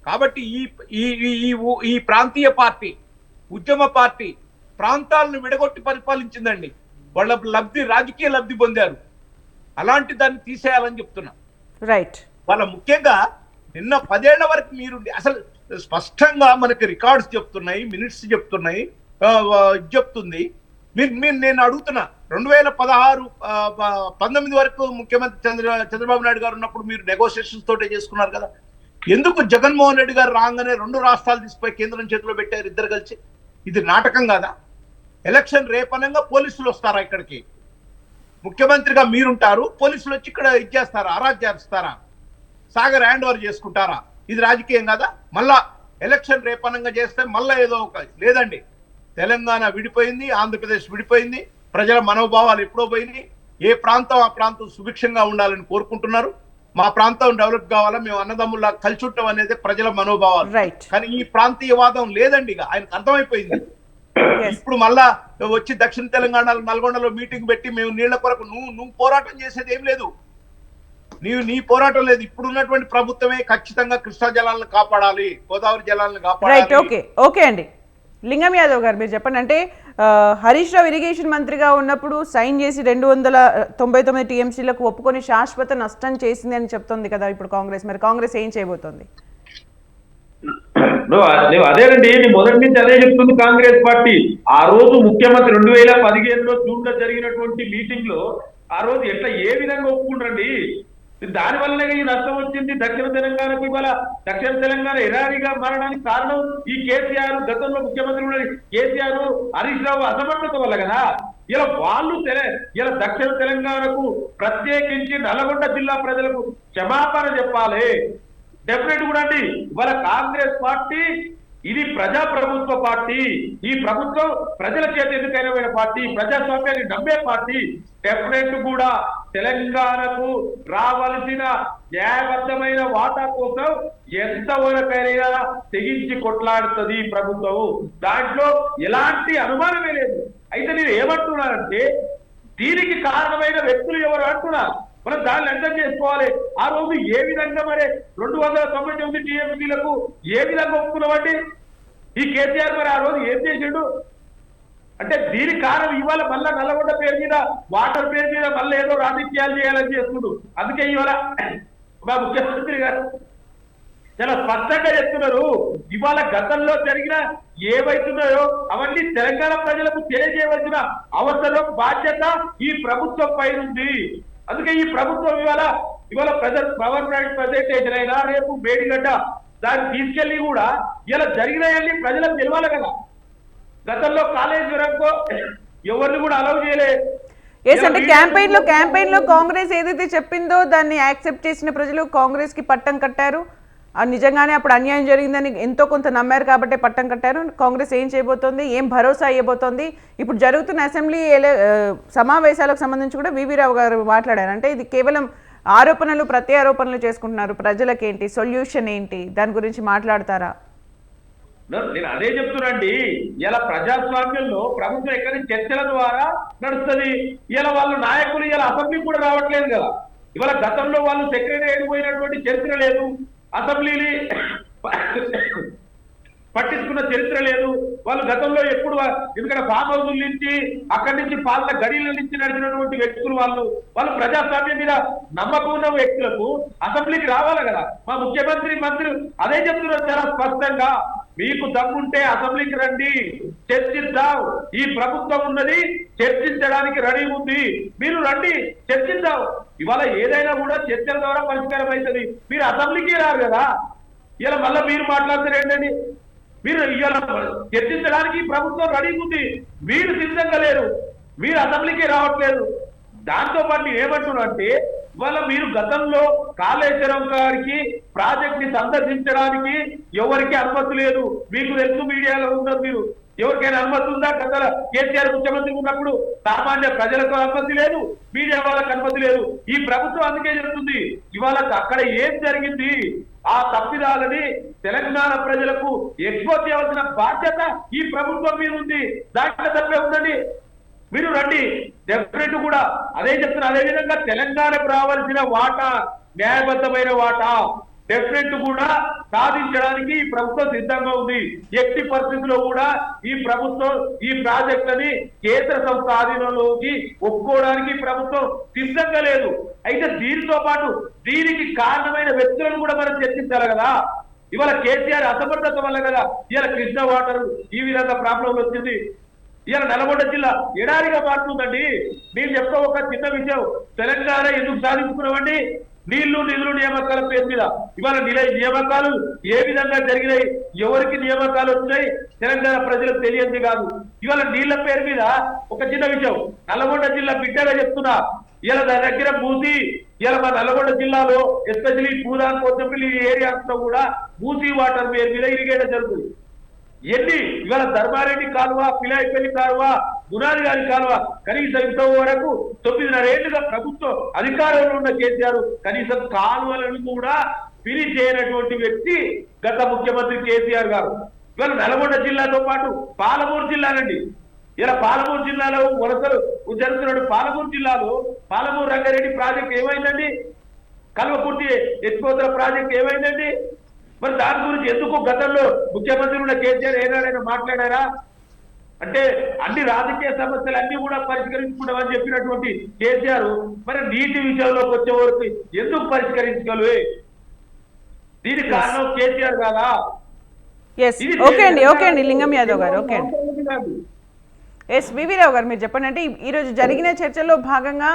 కాబట్టి ఈ ప్రాంతీయ పార్టీ, ఉద్యమ పార్టీ ప్రాంతాలను విడగొట్టి పరిపాలించిందండి. వాళ్ళ రాజకీయ లబ్ధి పొందారు. అలాంటి దాన్ని తీసేయాలని చెప్తున్నా. రైట్. వాళ్ళ ముఖ్యంగా నిన్న 10 ఏళ్ల వరకు మీరు అసలు స్పష్టంగా మనకి రికార్డ్స్ చెప్తున్నాయి, మినిట్స్ చెప్తున్నాయి, చెప్తుంది. నేను అడుగుతున్నా, 2016-19 వరకు ముఖ్యమంత్రి చంద్రబాబు నాయుడు గారు ఉన్నప్పుడు మీరు నెగోషియేషన్స్ తోటే చేసుకున్నారు కదా. ఎందుకు జగన్మోహన్ రెడ్డి గారు రాగానే 2 రాష్ట్రాలు తీసిపోయి కేంద్రం చేతిలో పెట్టారు ఇద్దరు కలిసి? ఇది నాటకం కాదా? ఎలక్షన్ రేపనంగా పోలీసులు వస్తారా ఇక్కడికి? ముఖ్యమంత్రిగా మీరుంటారు, పోలీసులు వచ్చి ఇక్కడ ఇచ్చేస్తారా, అరాజ్ చేస్తారా, సాగర్ హ్యాండ్ ఓవర్ చేసుకుంటారా? ఇది రాజకీయం కదా? మళ్ళా ఎలక్షన్ రేపనంగా చేస్తే మళ్ళా ఏదో ఒక లేదండి. తెలంగాణ విడిపోయింది, ఆంధ్రప్రదేశ్ విడిపోయింది, ప్రజల మనోభావాలు ఎప్పుడో పోయినాయి. ఏ ప్రాంతం ఆ ప్రాంతం సుభిక్షంగా ఉండాలని కోరుకుంటున్నారు. మా ప్రాంతం డెవలప్ కావాలా, మేము అన్నదమ్ముల్లా కలిసి ఉంటాం అనేది ప్రజల మనోభావాలు. కానీ ఈ ప్రాంతీయవాదం లేదండి, ఇక ఆయనకు అర్థమైపోయింది. ఇప్పుడు మళ్ళా వచ్చి దక్షిణ తెలంగాణలో నల్గొండలో మీటింగ్ పెట్టి మేము నీళ్ల కొరకు నువ్వు పోరాటం చేసేది ఏం లేదు, నీ పోరాటం లేదు. ఇప్పుడు ఉన్నటువంటి ప్రభుత్వమే ఖచ్చితంగా కృష్ణా జలాలను కాపాడాలి, గోదావరి జలాలను కాపాడాలి. ఓకే అండి. లింగం యాదవ్ గారు మీరు చెప్పండి, అంటే హరీష్ రావు ఇరిగేషన్ మంత్రిగా ఉన్నప్పుడు సైన్ చేసి 299 టీఎంసీలకు ఒప్పుకొని శాశ్వత నష్టం చేసింది అని చెప్తోంది కదా ఇప్పుడు కాంగ్రెస్. మరి కాంగ్రెస్ ఏం చేయబోతోంది? అదేనండి, మొదటి నుంచి అదే చెప్తుంది కాంగ్రెస్ పార్టీ. ఆ రోజు ముఖ్యమంత్రి 2015లో జూన్ లో జరిగినటువంటి మీటింగ్ లో ఆ రోజు ఎట్లా ఏ విధంగా ఒప్పుకుంటారండి? దాని వల్లనే ఈ నష్టం వచ్చింది దక్షిణ తెలంగాణకు. ఇవాళ దక్షిణ తెలంగాణ ఎడారిగా మారడానికి కారణం ఈ కేసీఆర్, గతంలో ముఖ్యమంత్రి కేసీఆర్, హరీష్ రావు అసమర్థత వల్ల కదా. ఇలా వాళ్ళు ఇలా దక్షిణ తెలంగాణకు ప్రత్యేకించి నల్గొండ జిల్లా ప్రజలకు క్షమాపణ చెప్పాలి. డెఫినెట్ కూడా అండి. ఇవాళ కాంగ్రెస్ పార్టీ ఇది ప్రజాప్రభుత్వ పార్టీ, ఈ ప్రభుత్వం ప్రజల చేత ఎన్నికైన పార్టీ, ప్రజాస్వామ్యాన్ని నమ్మే పార్టీ. డెఫినెట్ కూడా తెలంగాణకు రావాల్సిన న్యాయబద్ధమైన వాటా కోసం ఎంతవరకైనా తెగించి కొట్లాడుతుంది ప్రభుత్వం. దాంట్లో ఎలాంటి అనుమానమే లేదు. అయితే నేను ఏమంటున్నానంటే దీనికి కారణమైన వ్యక్తులు ఎవరు అంటున్నారు, మనం దాన్ని అర్థం చేసుకోవాలి. ఆ రోజు ఏ విధంగా మరి 299 టీఎంసీలకు ఏ విధంగా ఒప్పుకున్నామండి ఈ కేసీఆర్? మరి ఆ రోజు ఏం చేసిండు అంటే దీనికి కారణం ఇవాళ మళ్ళా నల్లగొండ పేరు మీద, వాటర్ పేరు మీద మళ్ళీ ఏదో రాజకీయాలు చేయాలని చేసుకుంటూ. అందుకే ఇవాళ మా ముఖ్యమంత్రి గారు చాలా స్పష్టంగా చెప్తున్నారు, ఇవాళ గతంలో జరిగిన ఏవైతున్నాయో అవన్నీ తెలంగాణ ప్రజలకు తెలియజేయవలసిన అవసరం, బాధ్యత ఈ ప్రభుత్వం పైన ఉంది. అందుకే ఈ ప్రభుత్వం ఇవాళ పవర్ ప్లాంట్ ప్రజెంటేషన్ అయినా రేపు మేడిగడ్డ దాన్ని తీసుకెళ్లి కూడా ఇలా జరిగినాయని ప్రజలకు తెలవాలి కదా. గతంలో కాళేశ్వరంకో ఎవరిని కూడా అలౌ చేయలేదు. అంటే క్యాంపెయిన్ లో కాంగ్రెస్ ఏదైతే చెప్పిందో దాన్ని యాక్సెప్ట్ చేసిన ప్రజలు కాంగ్రెస్ కి పట్టం కట్టారు. నిజంగానే అప్పుడు అన్యాయం జరిగిందని ఎంతో కొంత నమ్మారు కాబట్టి పట్టం కట్టారు. కాంగ్రెస్ ఏం చేయబోతోంది, ఏం భరోసా ఇవ్వబోతోంది? ఇప్పుడు జరుగుతున్న అసెంబ్లీ సమావేశాలకు సంబంధించి కూడా వివి రావు గారు మాట్లాడారు. అంటే ఇది కేవలం ఆరోపణలు ప్రత్యారోపణలు చేసుకుంటున్నారు, ప్రజలకేంటి సొల్యూషన్ ఏంటి, దాని గురించి మాట్లాడతారా? నేను అదే చెప్తున్నాండి, ఇలా ప్రజాస్వామ్యంలో ప్రభుత్వం ఎక్కడి చర్చల ద్వారా నడుస్తుంది. ఇలా వాళ్ళు నాయకులు ఇలా అసెంబ్లీ కూడా రావట్లేదు కదా. ఇవాళ గతంలో వాళ్ళు సెక్రటరీ పోయినటువంటి చరిత్ర లేదు, అసెంబ్లీని పట్టించుకున్న చరిత్ర లేదు. వాళ్ళు గతంలో ఎప్పుడు ఎందుకంటే ఫామ్ హౌస్ నుంచి అక్కడి నుంచి పాలన గడిల నుంచి నడిచినటువంటి వ్యక్తులు వాళ్ళు ప్రజాస్వామ్యం మీద నమ్మకం ఉన్న వ్యక్తులకు అసెంబ్లీకి రావాలి కదా. మా మంత్రి అదే చెప్తున్నారు చాలా స్పష్టంగా, మీకు దమ్ముంటే అసెంబ్లీకి రండి, చర్చిద్దాం. ఈ ప్రభుత్వం ఉన్నది చర్చించడానికి రెడీ ఉంది, మీరు రండి చర్చిద్దాం. ఇవాళ ఏదైనా కూడా చర్చల ద్వారా పరిష్కారం అవుతుంది. మీరు అసెంబ్లీకి రారు కదా. ఇలా మళ్ళీ మీరు మాట్లాడతారు ఏంటండి? మీరు ఇవాళ చర్చించడానికి ప్రభుత్వం రెడీ ఉంది, మీరు సిద్ధంగా లేరు, మీరు అసెంబ్లీకి రావట్లేదు. దాంతో పాటు నేను ఏమంటున్నా అంటే ఇవాళ మీరు గతంలో కాళేశ్వరం గారికి ప్రాజెక్ట్ ని సందర్శించడానికి ఎవరికి అనుమతి లేదు. మీకు తెలుసు, మీడియాలో ఉన్నారు మీరు. ఎవరికైనా అనుమతి ఉందా? గతంలో కేసీఆర్ ముఖ్యమంత్రి ఉన్నప్పుడు సామాన్య ప్రజలకు అనుమతి లేదు, మీడియా వాళ్ళకి అనుమతి లేదు. ఈ ప్రభుత్వం అందుకే జరుగుతుంది. ఇవాళ అక్కడ ఏం జరిగింది, ఆ తప్పిదాలని తెలంగాణ ప్రజలకు ఎక్స్పోజ్ చేయవలసిన బాధ్యత ఈ ప్రభుత్వం మీద ఉంది. దాంట్లో తప్పే ఉందండి. మీరు రండి, డెఫినెట్ కూడా అదే చెప్తున్నారు. అదే విధంగా తెలంగాణకు రావాల్సిన వాటా, న్యాయబద్ధమైన వాటా డెఫినెట్ కూడా సాధించడానికి ఈ ప్రభుత్వం సిద్ధంగా ఉంది. ఎట్టి పరిస్థితుల్లో కూడా ఈ ప్రభుత్వం ఈ ప్రాజెక్టులని కేంద్ర సంస్థ ఆధీనంలోకి ఒప్పుకోవడానికి ప్రభుత్వం సిద్ధంగా లేదు. అయితే దీనితో పాటు దీనికి కారణమైన వ్యక్తులను కూడా మనం చర్చించాలి కదా. ఇవాళ కేసీఆర్ అసమర్థత వల్ల కదా ఇవాళ కృష్ణ వాటర్ ఈ విధంగా ప్రాబ్లం వచ్చింది. ఇవాళ నల్గొండ జిల్లా ఎడారిగా మారుతుందండి. నేను చెప్తా ఒక చిన్న విషయం, తెలంగాణ ఎందుకు సాధించుకున్నామండి? నీళ్లు నిధులు నియామకాల పేరు మీద. ఇవాళ నియామకాలు ఏ విధంగా జరిగినాయి, ఎవరికి నియామకాలు వచ్చినాయి తెలంగాణ ప్రజలకు తెలియంది కాదు. ఇవాళ నీళ్ల పేరు మీద ఒక చిన్న విషయం, నల్గొండ జిల్లా బిడ్డగా చెప్తున్నా, ఇలా దాని దగ్గర మూసి, ఇలా మా నల్గొండ జిల్లాలో ఎస్పెషల్లీ పూదాన్ కొత్తపల్లి ఏరియాస్లో కూడా మూసి వాటర్ పేరు మీద ఇరిగేయడం జరుగుతుంది. ఎన్ని ఇవాళ ధర్మారెడ్డి కాలువ, పిలాయిపల్లి కాలువ, గునాది గారి కాలువ కనీసం ఇంతవరకు 9.5 ఏళ్లుగా ప్రభుత్వం అధికారంలో ఉన్న కేసీఆర్ కనీసం కాలువలను కూడా ఫినిష్ చేయనటువంటి వ్యక్తి గత ముఖ్యమంత్రి కేసీఆర్ గారు. ఇవాళ నల్గొండ జిల్లాతో పాటు పాలమూరు జిల్లానండి. ఇలా పాలమూరు జిల్లాలో వలసలు జరుగుతున్నాడు. పాలమూరు జిల్లాలో పాలమూరు రంగారెడ్డి ప్రాజెక్ట్ ఏమైందండి? కల్వకుర్తి ఎత్తిపోతల ప్రాజెక్ట్ ఏమైందండి? మరి దాని గురించి ఎందుకు గతంలో ముఖ్యమంత్రి ఉన్న కేసీఆర్ ఏనాడైనా మాట్లాడారా? అంటే అన్ని రాజకీయ సమస్యలు అన్ని కూడా పరిష్కరించుకుంటామని చెప్పినటువంటి కేసీఆర్ మరి నీటి విషయంలోకి వచ్చే వరకు ఎందుకు పరిష్కరించగలవే? దీనికి కారణం కేసీఆర్ కాదా? ఓకే అండి లింగం యాదవ్ గారు. ఓకే అండి. వివి రావు గారు, మీరు చెప్పండి. అంటే ఈరోజు జరిగిన చర్చల్లో భాగంగా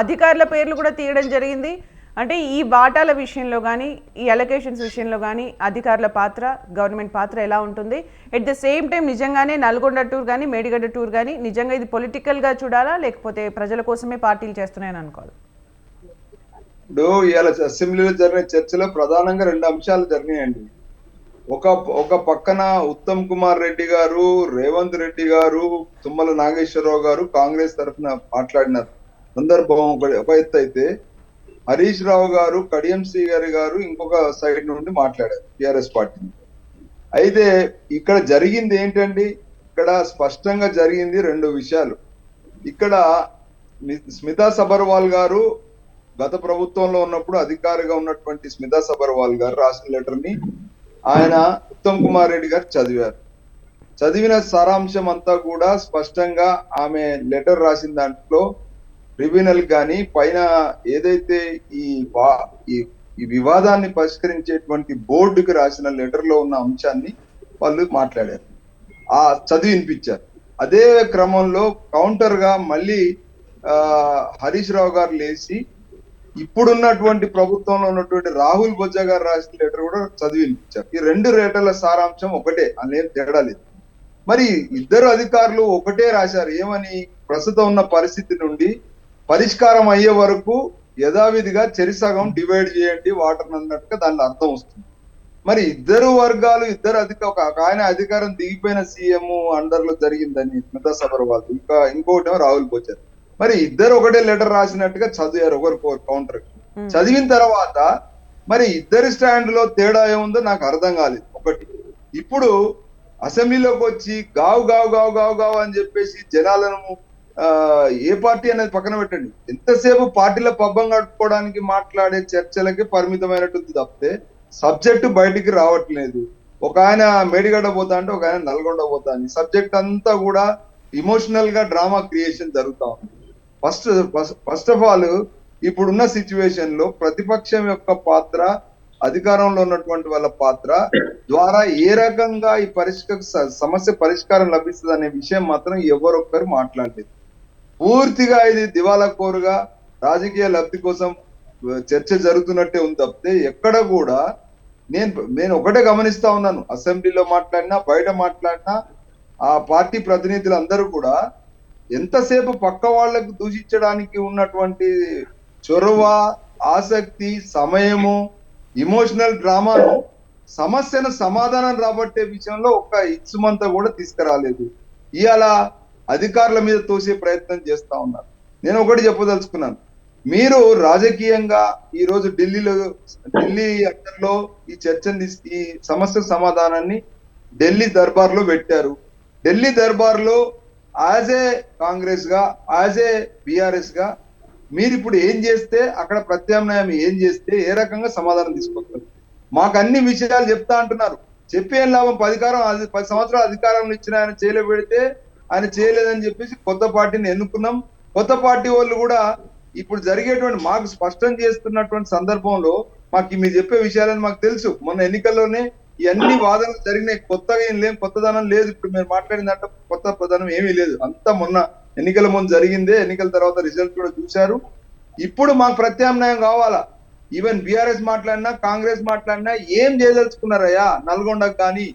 అధికారుల పేర్లు కూడా తీయడం జరిగింది. అంటే ఈ వాటాల విషయంలో కానీ, ఈ అలొకేషన్స్ విషయంలో కానీ అధికారుల పాత్ర, గవర్నమెంట్ పాత్ర ఎలా ఉంటుంది? ఎట్ ద సేమ్ టైం నిజంగానే నల్గొండ టూర్ కానీ, మేడిగడ్డ టూర్ కానీ నిజంగా ఇది పొలిటికల్గా చూడాలా, లేకపోతే ప్రజల కోసమే పార్టీలు చేస్తున్నాయని అనుకోవాలి? ఇప్పుడు ఇవాళ అసెంబ్లీలో జరిగిన చర్చలో ప్రధానంగా 2 అంశాలు జరిగినాయండి. ఒక పక్కన ఉత్తమ్ కుమార్ రెడ్డి గారు, రేవంత్ రెడ్డి గారు, తుమ్మల నాగేశ్వరరావు గారు కాంగ్రెస్ తరఫున మాట్లాడిన సందర్భం ఒక ఎత్తు అయితే, హరీష్ రావు గారు, కడియం శ్రీగారి గారు ఇంకొక సైడ్ నుండి మాట్లాడారు టిఆర్ఎస్ పార్టీ. అయితే ఇక్కడ జరిగింది ఏంటండి? ఇక్కడ స్పష్టంగా జరిగింది 2 విషయాలు. ఇక్కడ స్మితా సబర్వాల్ గారు గత ప్రభుత్వంలో ఉన్నప్పుడు అధికారిగా ఉన్నటువంటి స్మితా సబర్వాల్ గారు రాసిన లెటర్ ని ఆయన ఉత్తమ్ కుమార్ రెడ్డి గారు చదివారు. చదివిన సారాంశం అంతా కూడా స్పష్టంగా ఆమె లెటర్ రాసిన దాంట్లో ట్రిబ్యునల్ కానీ పైన ఏదైతే ఈ వివాదాన్ని పరిష్కరించేటువంటి బోర్డుకి రాసిన లెటర్ లో ఉన్న అంశాన్ని వాళ్ళు మాట్లాడారు, చదివి వినిపించారు. అదే క్రమంలో కౌంటర్ గా మళ్ళీ హరీష్ రావు గారు లేచి ఇప్పుడున్నటువంటి ప్రభుత్వంలో ఉన్నటువంటి రాహుల్ బొజ్జా గారు రాసిన లెటర్ కూడా చదివి వినిపించారు. ఈ 2 లెటర్ల సారాంశం ఒకటే, అనేది తేడా లేదు. మరి ఇద్దరు అధికారులు ఒకటే రాశారు. ఏమని? ప్రస్తుతం ఉన్న పరిస్థితి నుండి పరిష్కారం అయ్యే వరకు యథావిధిగా చెరిసగం డివైడ్ చేయండి వాటర్ అన్నట్టుగా దాని అర్థం వస్తుంది. మరి ఇద్దరు వర్గాలు, ఒక ఆయన అధికారం దిగిపోయిన సీఎం అండర్ లో జరిగిందని స్మితా సబర్వాల్, ఇంకొకటేమో రాహుల్ బొజ్జా. మరి ఇద్దరు ఒకటే లెటర్ రాసినట్టుగా చదివారు ఒకరికొకరు కౌంటర్. చదివిన తర్వాత మరి ఇద్దరి స్టాండ్ లో తేడా ఏముందో నాకు అర్థం కాలేదు. ఒకటి, ఇప్పుడు అసెంబ్లీలోకి వచ్చి గావు గావు గావు గావు గావు అని చెప్పేసి జనాలను ఏ పార్టీ అనేది పక్కన పెట్టండి, ఎంతసేపు పార్టీల పబ్బం కట్టుకోవడానికి మాట్లాడే చర్చలకి పరిమితమైనట్టుంది తప్పితే సబ్జెక్టు బయటికి రావట్లేదు. ఒక ఆయన మేడిగడ్డ పోతా అంటే ఒక ఆయన నల్గొండ పోతా అని సబ్జెక్ట్ అంతా కూడా ఇమోషనల్ గా డ్రామా క్రియేషన్ జరుగుతా ఉంది. ఫస్ట్ ఆఫ్ ఆల్ ఇప్పుడున్న సిచ్యువేషన్ లో ప్రతిపక్షం యొక్క పాత్ర, అధికారంలో ఉన్నటువంటి వాళ్ళ పాత్ర ద్వారా ఏ రకంగా ఈ సమస్య పరిష్కారం లభిస్తుంది అనే విషయం మాత్రం ఎవరొక్కరు మాట్లాడలేదు. పూర్తిగా ఇది దివాలా కోరుగా రాజకీయ లబ్ధి కోసం చర్చ జరుగుతున్నట్టే ఉంది తప్పితే ఎక్కడ కూడా నేను ఒకటే గమనిస్తా ఉన్నాను, అసెంబ్లీలో మాట్లాడినా బయట మాట్లాడినా ఆ పార్టీ ప్రతినిధులందరూ కూడా ఎంతసేపు పక్క వాళ్ళకు దూషించడానికి ఉన్నటువంటి చొరవ, ఆసక్తి, సమయము, ఇమోషనల్ డ్రామాను సమస్యను సమాధానం రాబట్టే విషయంలో ఒక్క ఇచ్చుమంతా కూడా తీసుకురాలేదు. ఇవాళ అధికారుల మీద తోసే ప్రయత్నం చేస్తా ఉన్నారు. నేను ఒకటి చెప్పదలుచుకున్నాను, మీరు రాజకీయంగా ఈ రోజు ఢిల్లీ అంతర్లో ఈ చర్చని ఈ సమస్య సమాధానాన్ని ఢిల్లీ దర్బార్లో పెట్టారు. ఢిల్లీ దర్బార్లో యాజ్ ఏ కాంగ్రెస్ గా, యాజ్ ఏ బిఆర్ఎస్ గా మీరు ఇప్పుడు ఏం చేస్తే, అక్కడ ప్రత్యామ్నాయం ఏం చేస్తే ఏ రకంగా సమాధానం తీసుకొస్తారు? మాకు అన్ని విషయాలు చెప్తా అంటున్నారు. చెప్పి ఏం లాభం? 10 సంవత్సరాలు అధికారంలో ఇచ్చిన ఆయన చేయలేబెడితే ఆయన చేయలేదని చెప్పేసి కొత్త పార్టీని ఎన్నుకున్నాం. కొత్త పార్టీ వాళ్ళు కూడా ఇప్పుడు జరిగేటువంటి మాకు స్పష్టం చేస్తున్నటువంటి సందర్భంలో మాకు మీరు చెప్పే విషయాలని మాకు తెలుసు. మొన్న ఎన్నికల్లోనే ఇవన్నీ వాదనలు జరిగినాయి. కొత్తగా ఏం లేదు, కొత్తదనం లేదు. ఇప్పుడు మీరు మాట్లాడినట్టు కొత్త ప్రధానం ఏమీ లేదు. అంతా మొన్న ఎన్నికల ముందు జరిగిందే. ఎన్నికల తర్వాత రిజల్ట్ కూడా చూశారు. ఇప్పుడు మాకు ప్రత్యామ్నాయం కావాలా. ఈవెన్ బీఆర్ఎస్ మాట్లాడినా, కాంగ్రెస్ మాట్లాడినా ఏం చేయదలుచుకున్నారయ్యా? నల్గొండకు కానీ,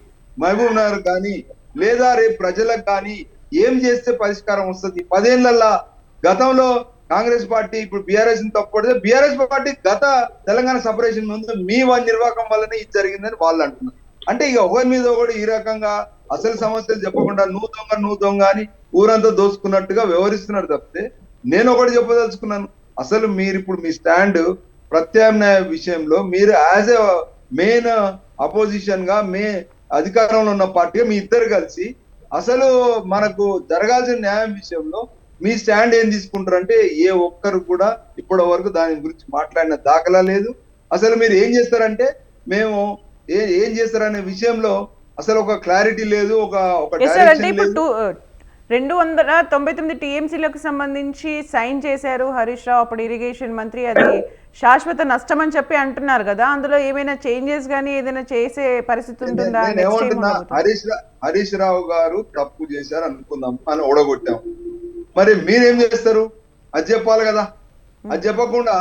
మహబూబ్ నగర్ కానీ, లేదా రేపు ప్రజలకు కానీ ఏం చేస్తే పరిష్కారం వస్తుంది? 10 ఏళ్లలో గతంలో కాంగ్రెస్ పార్టీ ఇప్పుడు బీఆర్ఎస్ తప్పడితే, బీఆర్ఎస్ పార్టీ గత తెలంగాణ సపరేషన్ ముందు మీ నిర్వాహకం వల్లనే ఇది జరిగిందని వాళ్ళు అంటున్నారు. అంటే ఇక ఒకరి మీద ఒకటి ఈ రకంగా అసలు సమస్యలు చెప్పకుండా నువ్వు దొంగ అని ఊరంతా దోసుకున్నట్టుగా వ్యవహరిస్తున్నారు తప్పితే, నేను ఒకటి చెప్పదలుచుకున్నాను, అసలు మీరు ఇప్పుడు మీ స్టాండ్ ప్రత్యామ్నాయ విషయంలో మీరు యాజ్ ఎ మెయిన్ అపోజిషన్ గా, అధికారంలో ఉన్న పార్టీగా మీ ఇద్దరు కలిసి అసలు మనకు జరగాల్సిన న్యాయం విషయంలో మీ స్టాండ్ ఏం తీసుకుంటారంటే ఏ ఒక్కరు కూడా ఇప్పటి వరకు దాని గురించి మాట్లాడిన దాఖలా లేదు. అసలు మీరు ఏం చేస్తారంటే మేము ఏం చేస్తారనే విషయంలో అసలు ఒక క్లారిటీ లేదు, ఒక డైరెక్షన్ లేదు. 299 టీఎంసీలకు సంబంధించి సైన్ చేశారు హరీష్ రావు, అప్పుడు ఇరిగేషన్ మంత్రి. అది శాశ్వత నష్టం అని చెప్పి అంటున్నారు కదా, అందులో ఏమైనా చేంజెస్ గానీ ఏదైనా చేసే పరిస్థితి ఉంటుందా? హరీష్ రావు గారు తప్పు చేశారు అనుకుందాం అని ఓడగొట్టాం. మరి మీరేం చేస్తారు? అది చెప్పాలి కదా. అది చెప్పకుండా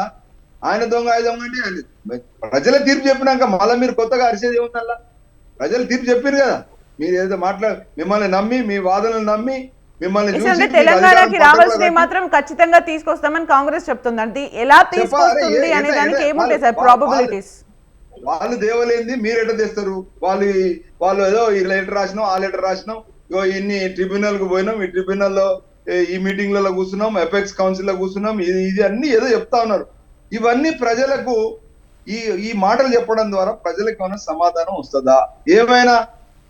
ఆయన దొంగ అంటే ప్రజల తీర్పు చెప్పినాక మళ్ళీ మీరు కొత్తగా అరిసేది ఏముందల్లా? ప్రజలు తీర్పు చెప్పారు కదా. మీరు ఏదో మిమ్మల్ని నమ్మి, మీ వాదనలు నమ్మి మిమ్మల్ని తెలంగాణకి రావాల్సినవి మాత్రం ఖచ్చితంగా తీసుకొస్తామని కాంగ్రెస్ చెప్తుంది. అంటే ఎలా తీసుకొస్తుంది అనే దానికి ఏముంటాయి సార్ ప్రాబబిలిటీస్? వాళ్ళు దేవలేంది, మీరు ఎట్లా తెస్తారు? వాళ్ళు ఏదో ఈ లెటర్ రాసినాం, ఆ లెటర్ రాసినాం, ఇన్ని ట్రిబ్యునల్ కు పోయినాం, ఈ ట్రిబ్యునల్లో ఈ మీటింగ్లలో కూర్చున్నాం, ఎపెక్స్ కౌన్సిల్ లో కూర్చున్నాం, ఇది అన్ని ఏదో చెప్తా ఉన్నారు. ఇవన్నీ ప్రజలకు ఈ మాటలు చెప్పడం ద్వారా ప్రజలకు ఏమైనా సమాధానం వస్తుందా? ఏమైనా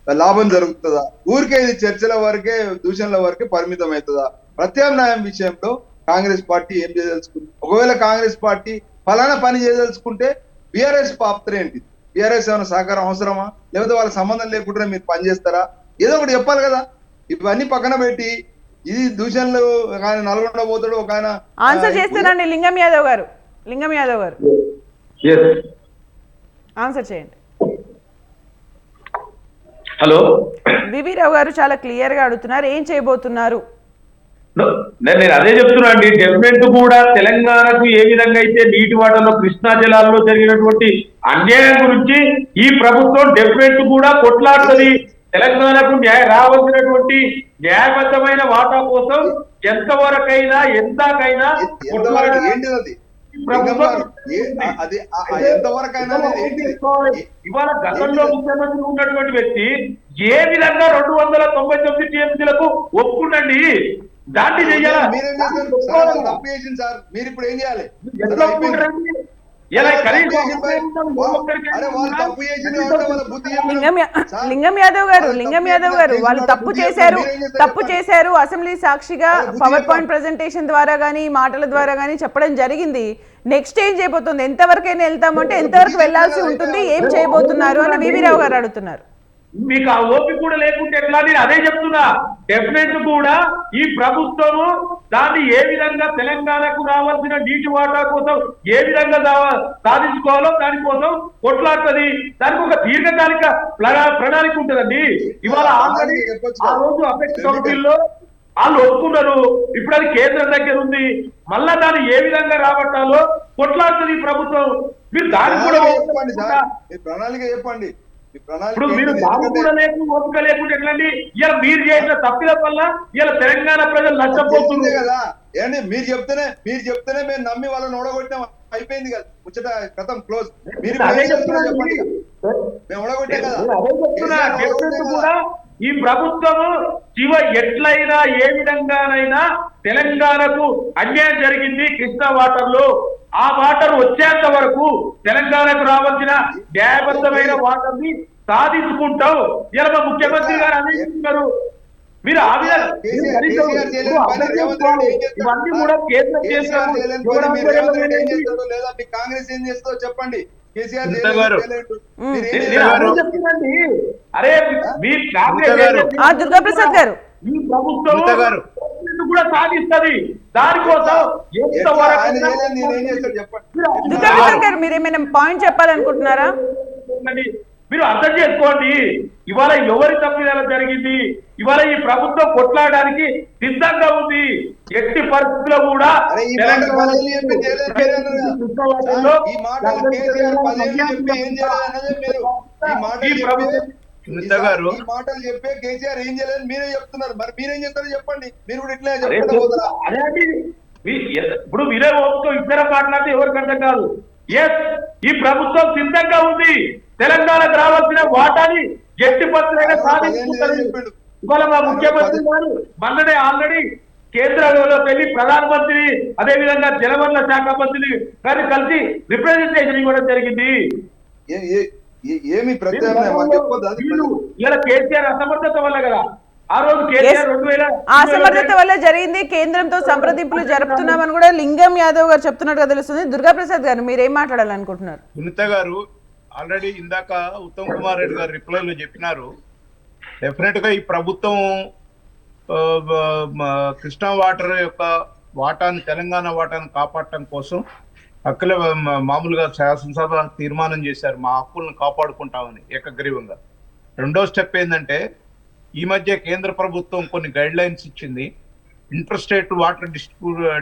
లాభం జరుగుతుందా? ఊరికే ఇది చర్చల వరకే, దూషణల వరకే పరిమితం అవుతుందా? ప్రత్యామ్నాయం విషయంలో కాంగ్రెస్ పార్టీ ఏం చేయదలుచుకుంది? ఒకవేళ కాంగ్రెస్ పార్టీ ఫలానా పని చేయదలుచుకుంటే బీఆర్ఎస్ పాత్ర ఏంటి? బీఆర్ఎస్ ఏమైనా సహకారం అవసరమా? లేకపోతే వాళ్ళ సంబంధం లేకుండా మీరు పని చేస్తారా? ఏదో ఒకటి చెప్పాలి కదా. ఇవన్నీ పక్కన పెట్టి ఇది దూషణలు, ఆయన నల్గొండ పోతాడు, ఒక ఆయన ఆన్సర్ చేస్తారండి. లింగం యాదవ్ గారు ఆన్సర్ చేయండి. హలో, వివి రావు గారు చాలా క్లియర్ గా అడుగుతున్నారు, ఏం చేయబోతున్నారు? నేను అదే చెప్తున్నా అండి. డెవలప్మెంట్ కూడా తెలంగాణకు ఏ విధంగా అయితే నీటి వాటర్లో కృష్ణా జలాల్లో జరిగినటువంటి అన్యాయం గురించి ఈ ప్రభుత్వం డెవలప్మెంట్ కూడా కొట్లాడుతుంది. తెలంగాణకు రావాల్సినటువంటి న్యాయబద్ధమైన వాటా కోసం ఎంతవరకైనా ఎంతకైనా ఇవాళ గతంలో ముఖ్యమంత్రి ఉన్నటువంటి వ్యక్తి ఏ విధంగా 299 టీఎంసీలకు ఒప్పుకుండండి, దాన్ని చెయ్యాలి. మీరు ఇప్పుడు ఏం చేయాలి? లింగం యాదవ్ గారు వాళ్ళు తప్పు చేశారు అసెంబ్లీ సాక్షిగా పవర్ పాయింట్ ప్రెజెంటేషన్ ద్వారా గానీ, మాటల ద్వారా గానీ చెప్పడం జరిగింది. నెక్స్ట్ ఏం చేయబోతుంది? ఎంతవరకైనా వెళ్తామంటే ఎంతవరకు వెళ్లాల్సి ఉంటుంది, ఏం చేయబోతున్నారు అని వివి రావు గారు అడుగుతున్నారు. మీకు ఆ ఓపిక కూడా లేకుంటే ఎట్లా? నేను అదే చెప్తున్నా. డెఫినెట్ కూడా ఈ ప్రభుత్వము దాన్ని ఏ విధంగా తెలంగాణకు రావాల్సిన నీటి వాటా కోసం ఏ విధంగా సాధించుకోవాలో దానికోసం కొట్లాడుతుంది. దానికి ఒక దీర్ఘకాలిక ప్రణాళిక ఉంటుందండి. ఇవాళ ఆల్రెడీ ఆ రోజు అపెక్స్ కమిటీల్లో వాళ్ళు ఒప్పుకున్నారు. ఇప్పుడు అది కేంద్రం దగ్గర ఉంది. మళ్ళా దాన్ని ఏ విధంగా రాబట్టాలో కొట్లాడుతుంది ప్రభుత్వం. మీరు దాన్ని కూడా ప్రణాళిక చెప్పండి. మీ ప్రణాళిక ఇప్పుడు మీరు ఏంటిది? బాబు కూడా ఓపిక లేకుండా ఎట్లండి? ఇలా మీరు చేసిన తప్పిదం వల్ల ఇలా తెలంగాణ ప్రజలు తెలిసిందే నష్టపోతున్నారు కదా ఏండి, మీరు చెప్తేనే మేము నమ్మి వాళ్ళని ఓడగొట్టాం, అయిపోయింది కదా ముచ్చట, కథం క్లోజ్. మీరు ఇప్పుడు అదే ఏం చేస్తున్నారో చెప్పండి చెప్తున్నానండి. ఇక. మేము ఓడగొట్టాం కదా, నేను అదే చెప్తున్నా. కేసీఆర్ ఓడగొట్టాం చెప్పేందుకు కదా. కూడా ఈ ప్రభుత్వము ఎట్లయినా ఏ విధంగానైనా తెలంగాణకు అన్యాయం జరిగింది కృష్ణా వాటర్ లో, ఆ వాటర్ వచ్చేంత వరకు తెలంగాణకు రావాల్సిన న్యాయబద్ధమైన వాటర్ ని సాధించుకుంటాం. ఇలా మా ముఖ్యమంత్రి గారు అందిస్తున్నారు. మీరు ఆ విధంగా కేసీఆర్ చేయలేని పని రేవంత్ రెడ్డి ఏం చేస్తాడు? ఇవన్నీ కూడా కేంద్రం కేసీఆర్ చేయలేని పని మీరు రేవంత్ రెడ్డి ఏం చేస్తాడో, లేదా మీ కాంగ్రెస్ ఏం చేస్తుందో చెప్పండి. కేసీఆర్ సునీత గారు. చేయలేడు. మీరు ఏం నేను చేస్తారు? అదే చెప్తున్నానండి. అరే మీ సునీత గారు. దుర్గాప్రసాద్ గారు. ఈ ప్రభుత్వం సునీత గారు. కూడా సాధిస్తుంది. దానికోసం ఎట్లా ఆయన చేయలేని నేను ఏం చేస్తాడు చెప్పండి. దుర్గాప్రసాద్ గారు మీరు ఏమైనా పాయింట్ చెప్పాలనుకుంటున్నారా? మీరు అర్థం చేసుకోండి. ఇవాళ ఎవరి తప్పిదాలు జరిగింది, ఇవాళ ఈ ప్రభుత్వం కొట్లాడడానికి సిద్ధంగా ఉంది. ఎట్టి పరిస్థితుల్లో కూడా అరే ఈ మాటలు పదేళ్ళు చెప్పి చేయలేదు మీరే అన్నారు కదా. ఈ మాటలు కేసీఆర్ పదేళ్ళు చెప్పి ఏం చేయలేదు అన్నదే మీరు. ఈ మాటలు చెప్పి సునీత గారు. ఈ మాటలు చెప్పే కేసీఆర్ ఏం చేయలేదు మీరే చెప్తున్నారు. మరి మీరేం చేస్తారో చెప్పండి. మీరు కూడా ఇట్లా చెప్పుకుంటూ పోతారా? అదే అండి. ఇప్పుడు మీరే ఓపిక ఇద్దరు మాట్లాడితే ఎవరికి అర్థం కాదు. ఎస్, ఈ ప్రభుత్వం సిద్ధంగా ఉంది. తెలంగాణకు రావాల్సిన వాటాని ఎట్టి పత్రులైనా సాధించుకుంటుంది. ఇవాళ మా ముఖ్యమంత్రి గారు మొన్ననే ఆల్రెడీ కేంద్రంలో వెళ్ళి ప్రధానమంత్రి, అదే విధంగా జలవనరుల శాఖ మంత్రి గారిని కలిసి రిప్రజెంటేషన్ ఇవ్వడం జరిగింది. ఏమి ప్రత్యామ్నాయం మాకు చెప్పొద్దు. అది ఇలా కేసీఆర్ అసమర్థత వల్ల కదా. ఆ రోజు కేసీఆర్ 2000 ఆ అసమర్థత వల్ల జరిగింది. కేంద్రంతో సంప్రదింపులు జరుపుతున్నామని కూడా లింగం యాదవ్ గారు చెప్తున్నట్టుగా తెలుస్తుంది. దుర్గాప్రసాద్ గారు మీరేం మాట్లాడాలనుకుంటున్నారు? సునీత గారు ఆల్రెడీ ఇందాక ఉత్తమ్ కుమార్ రెడ్డి గారు రిప్లైలో చెప్పినారు. డెఫినెట్ గా ఈ ప్రభుత్వం కృష్ణా వాటర్ యొక్క వాటాన్ని, తెలంగాణ వాటాన్ని కాపాడటం కోసం మామూలుగా శాసనసభ తీర్మానం చేశారు, మా హక్కులను కాపాడుకుంటామని ఏకగ్రీవంగా. రెండో స్టెప్ ఏంటంటే ఈ మధ్య కేంద్ర ప్రభుత్వం కొన్ని గైడ్ లైన్స్ ఇచ్చింది. ఇంటర్ స్టేట్ వాటర్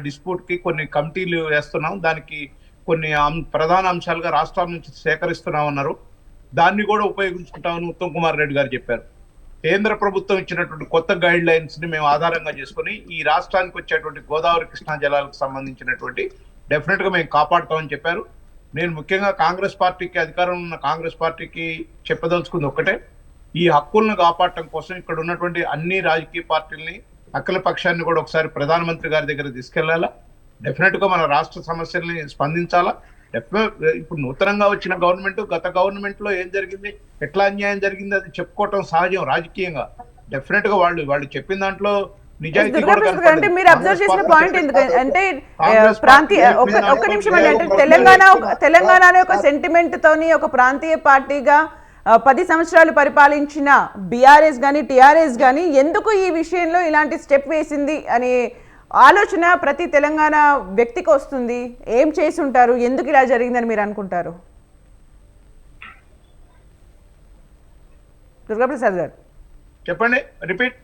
డిస్ప్యూట్ కి కొన్ని కమిటీలు వేస్తున్నాం, దానికి కొన్ని ప్రధాన అంశాలుగా రాష్ట్రాల నుంచి సేకరిస్తున్నామన్నారు. దాన్ని కూడా ఉపయోగించుకుంటామని ఉత్తమ్ కుమార్ రెడ్డి గారు చెప్పారు. కేంద్ర ప్రభుత్వం ఇచ్చినటువంటి కొత్త గైడ్ లైన్స్ ని మేము ఆధారంగా చేసుకుని ఈ రాష్ట్రానికి వచ్చేటువంటి గోదావరి కృష్ణా జలాలకు సంబంధించినటువంటి డెఫినెట్ గా మేము కాపాడుతామని చెప్పారు. నేను ముఖ్యంగా కాంగ్రెస్ పార్టీకి, అధికారంలో ఉన్న కాంగ్రెస్ పార్టీకి చెప్పదలుచుకుంది ఒక్కటే, ఈ హక్కులను కాపాడటం కోసం ఇక్కడ ఉన్నటువంటి అన్ని రాజకీయ పార్టీలని, అఖిల పక్షాన్ని కూడా ఒకసారి ప్రధానమంత్రి గారి దగ్గర తీసుకెళ్లాలా. డెఫినెట్ గా మన రాష్ట్ర సమస్యల్ని స్పందించాలా. ఇప్పుడు నూతనంగా వచ్చిన గవర్నమెంట్, గత గవర్నమెంట్ లో ఏం జరిగింది, ఎట్లా అన్యాయం జరిగింది, అది చెప్పుకోవటం సహజం రాజకీయంగా. డెఫినెట్ గా వాళ్ళు చెప్పిన దాంట్లో నిజాయితీ కూడా కనపడింది. అంటే మీరు అబ్జర్వ్ చేసిన పాయింట్ ఎందుకంటే ప్రాంతీయ ఒక్క నిమిషం అంటే తెలంగాణ ఒక సెంటిమెంట్ తోని ఒక ప్రాంతీయ పార్టీగా 10 సంవత్సరాలు పరిపాలించిన బీఆర్ఎస్ గానీ టీఆర్ఎస్ గానీ ఎందుకు ఈ విషయంలో ఇలాంటి స్టెప్ వేసింది అనే ఆలోచన ప్రతి తెలంగాణ వ్యక్తికి వస్తుంది. ఏం చేసి ఉంటారు, ఎందుకు ఇలా జరిగిందని మీరు అనుకుంటారు? దుర్గాప్రసాద్ గారు చెప్పండి, రిపీట్.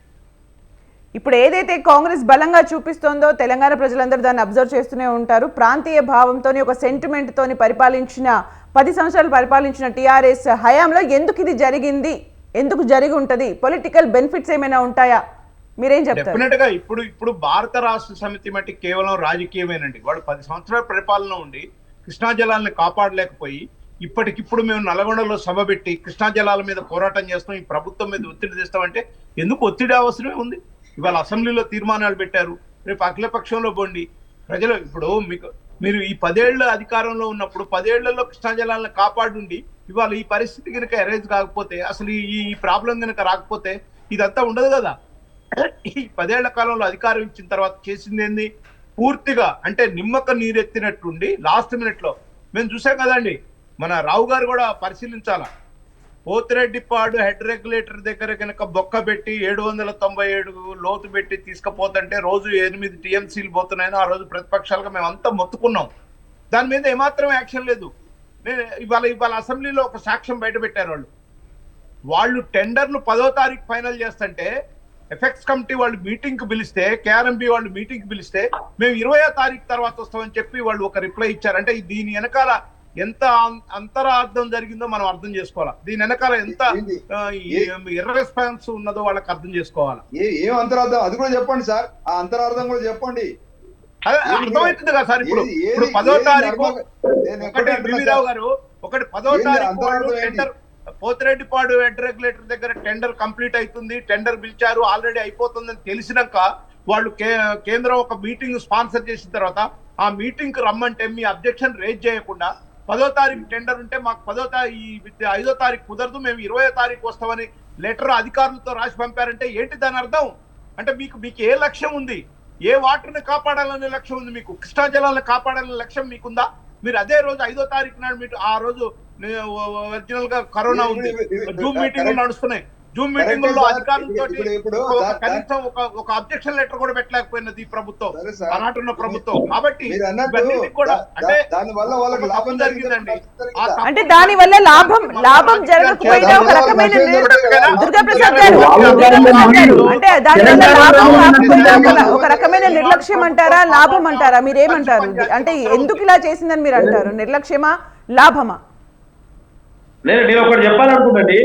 ఇప్పుడు ఏదైతే కాంగ్రెస్ బలంగా చూపిస్తోందో తెలంగాణ ప్రజలందరూ దాన్ని అబ్జర్వ్ చేస్తూనే ఉంటారు. ప్రాంతీయ భావంతోని, ఒక సెంటిమెంట్ తోని పరిపాలించిన 10 సంవత్సరాలు పరిపాలించిన టీఆర్ఎస్ హయాంలో ఎందుకు ఇది జరిగింది, ఎందుకు జరిగి ఉంటది, పొలిటికల్ బెనిఫిట్స్ ఏమైనా ఉంటాయా, మీరేం చెప్తారు? డెఫినెట్ గా ఇప్పుడు భారత రాష్ట్ర సమితి మట్టి కేవలం రాజకీయమేనండి. వాళ్ళు 10 సంవత్సరాల పరిపాలన ఉండి కృష్ణా జలాలను కాపాడలేకపోయి ఇప్పటికిప్పుడు మేము నల్గొండలో సభ పెట్టి కృష్ణా జలాల మీద పోరాటం చేస్తాం, ఈ ప్రభుత్వం మీద ఒత్తిడి తెస్తామంటే ఎందుకు ఒత్తిడి అవసరమే ఉంది? ఇవాళ అసెంబ్లీలో తీర్మానాలు పెట్టారు, రేపు అఖిలపక్షంలో పోండి. ప్రజలు ఇప్పుడు మీరు ఈ 10 ఏళ్ల అధికారంలో ఉన్నప్పుడు 10 ఏళ్లలో కృష్ణా జలాలను కాపాడుండి ఇవాళ ఈ పరిస్థితి కనుక అరేంజ్ కాకపోతే, అసలు ఈ ప్రాబ్లం కనుక రాకపోతే ఇదంతా ఉండదు కదా. ఈ 10 ఏళ్ల కాలంలో అధికారం ఇచ్చిన తర్వాత చేసింది ఏంది? పూర్తిగా అంటే నిమ్మక నీరెత్తినట్టుండి లాస్ట్ మినిట్ లో మేము చూసాం కదండి. మన రావు గారు కూడా పరిశీలించాలా. పోతిరెడ్డిపాడు హెడ్ రెగ్యులేటర్ దగ్గర కనుక బొక్క పెట్టి 797 లోతు పెట్టి తీసుకుపోతుంటే రోజు 8 టీఎంసీలు పోతున్నాయని ఆ రోజు ప్రతిపక్షాలుగా మేము అంతా మొత్తుకున్నాం. దాని మీద ఏమాత్రం యాక్షన్ లేదు. ఇవాళ అసెంబ్లీలో ఒక సాక్ష్యం బయట పెట్టారు. వాళ్ళు టెండర్లు 10వ తారీఖు ఫైనల్ చేస్తుంటే ఎఫెక్ట్స్ కమిటీ వాళ్ళు మీటింగ్ కు పిలిస్తే, కేఆర్ఎంబి వాళ్ళు మీటింగ్ కు పిలిస్తే మేము 20వ తారీఖు తర్వాత వస్తామని చెప్పి వాళ్ళు ఒక రిప్లై ఇచ్చారు. అంటే దీని వెనకాల ఎంత అంతరార్థం జరిగిందో మనం అర్థం చేసుకోవాలి. దీని వెనకాల ఎంత ఇర్రెస్పాన్స్ ఉన్నదో వాళ్ళకి అర్థం చేసుకోవాలి. ఏం అంతరార్థం అది కూడా చెప్పండి సార్, ఆ అంతరార్థం కూడా చెప్పండి. అర్థమవుతుంది కదా సార్. ఇప్పుడు 10వ తారీఖు ఒకటి 10వ తారీఖు టెండర్ పోతిరెడ్డిపాడు హెడ్ రెగ్యులేటర్ దగ్గర టెండర్ కంప్లీట్ అవుతుంది, టెండర్ పిలిచారు, ఆల్రెడీ అయిపోతుందని తెలిసినాక వాళ్ళు కేంద్రం ఒక మీటింగ్ స్పాన్సర్ చేసిన తర్వాత ఆ మీటింగ్ కి రమ్మంటే మీ అబ్జెక్షన్ రేజ్ చేయకుండా 10వ తారీఖు టెండర్ ఉంటే మాకు 5వ తారీఖు కుదరదు, మేము 20వ తారీఖు వస్తామని లెటర్ అధికారులతో రాసి పంపారంటే ఏంటి దాని అర్థం? అంటే మీకు ఏ లక్ష్యం ఉంది? ఏ వాటర్ని కాపాడాలనే లక్ష్యం ఉంది మీకు? కృష్ణా జలాలను కాపాడాలనే లక్ష్యం మీకుందా? మీరు అదే రోజు 5వ తారీఖు నాడు మీరు ఆ రోజు ఒరిజినల్ గా కరోనా ఉంది, జూమ్ మీటింగ్ నడుస్తున్నాయి, జూమ్ మీటింగ్ లో అధికారులతో కనీసం ఒక అబ్జెక్షన్ లెటర్ కూడా పెట్టలేకపోయినది ఈ ప్రభుత్వం, ఆనాటున్న ప్రభుత్వం. కాబట్టి అంటే దాని వల్ల లాభం జరగకపోయినా ఒక రకమైన దుర్గాప్రసాద్ గారు అంటే దాని వల్ల లాభం కాకపోయినా ఒక రకమైన నిర్లక్ష్యం అంటారా, లాభం అంటారా? మీరేమంటారు? అంటే ఎందుకు ఇలా చేసిందని మీరు అంటారు? నిర్లక్ష్యమా, లాభమా? నేను ఒకటి చెప్పాలనుకుంటండి,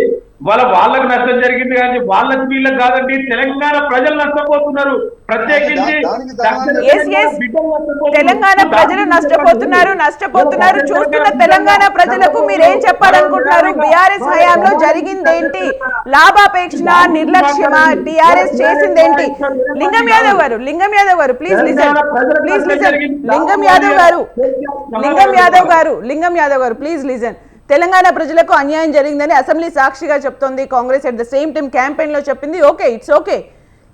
వాళ్ళకి నష్టం జరిగింది కానీ వాళ్ళకి వీళ్ళకి కాదండి, తెలంగాణ ప్రజలు నష్టపోతున్నారు. ప్రత్యేకించి తెలంగాణ ప్రజలు నష్టపోతున్నారు. చూస్తున్న తెలంగాణ ప్రజలకు మీరేం చెప్పాలనుకుంటున్నారు? బీఆర్ఎస్ హయాంలో జరిగిందేంటి? లాభాపేక్ష, నిర్లక్ష్యమా? టీఆర్ఎస్ చేసిందేంటి? లింగం యాదవ్ గారు ప్లీజ్ లిసన్. లింగం యాదవ్ గారు ప్లీజ్ లిసన్. తెలంగాణ ప్రజలకు అన్యాయం జరిగిందని అసెంబ్లీ సాక్షిగా చెప్తోంది Congress. At the same time campaign లో చెప్పింది. Okay, it's okay.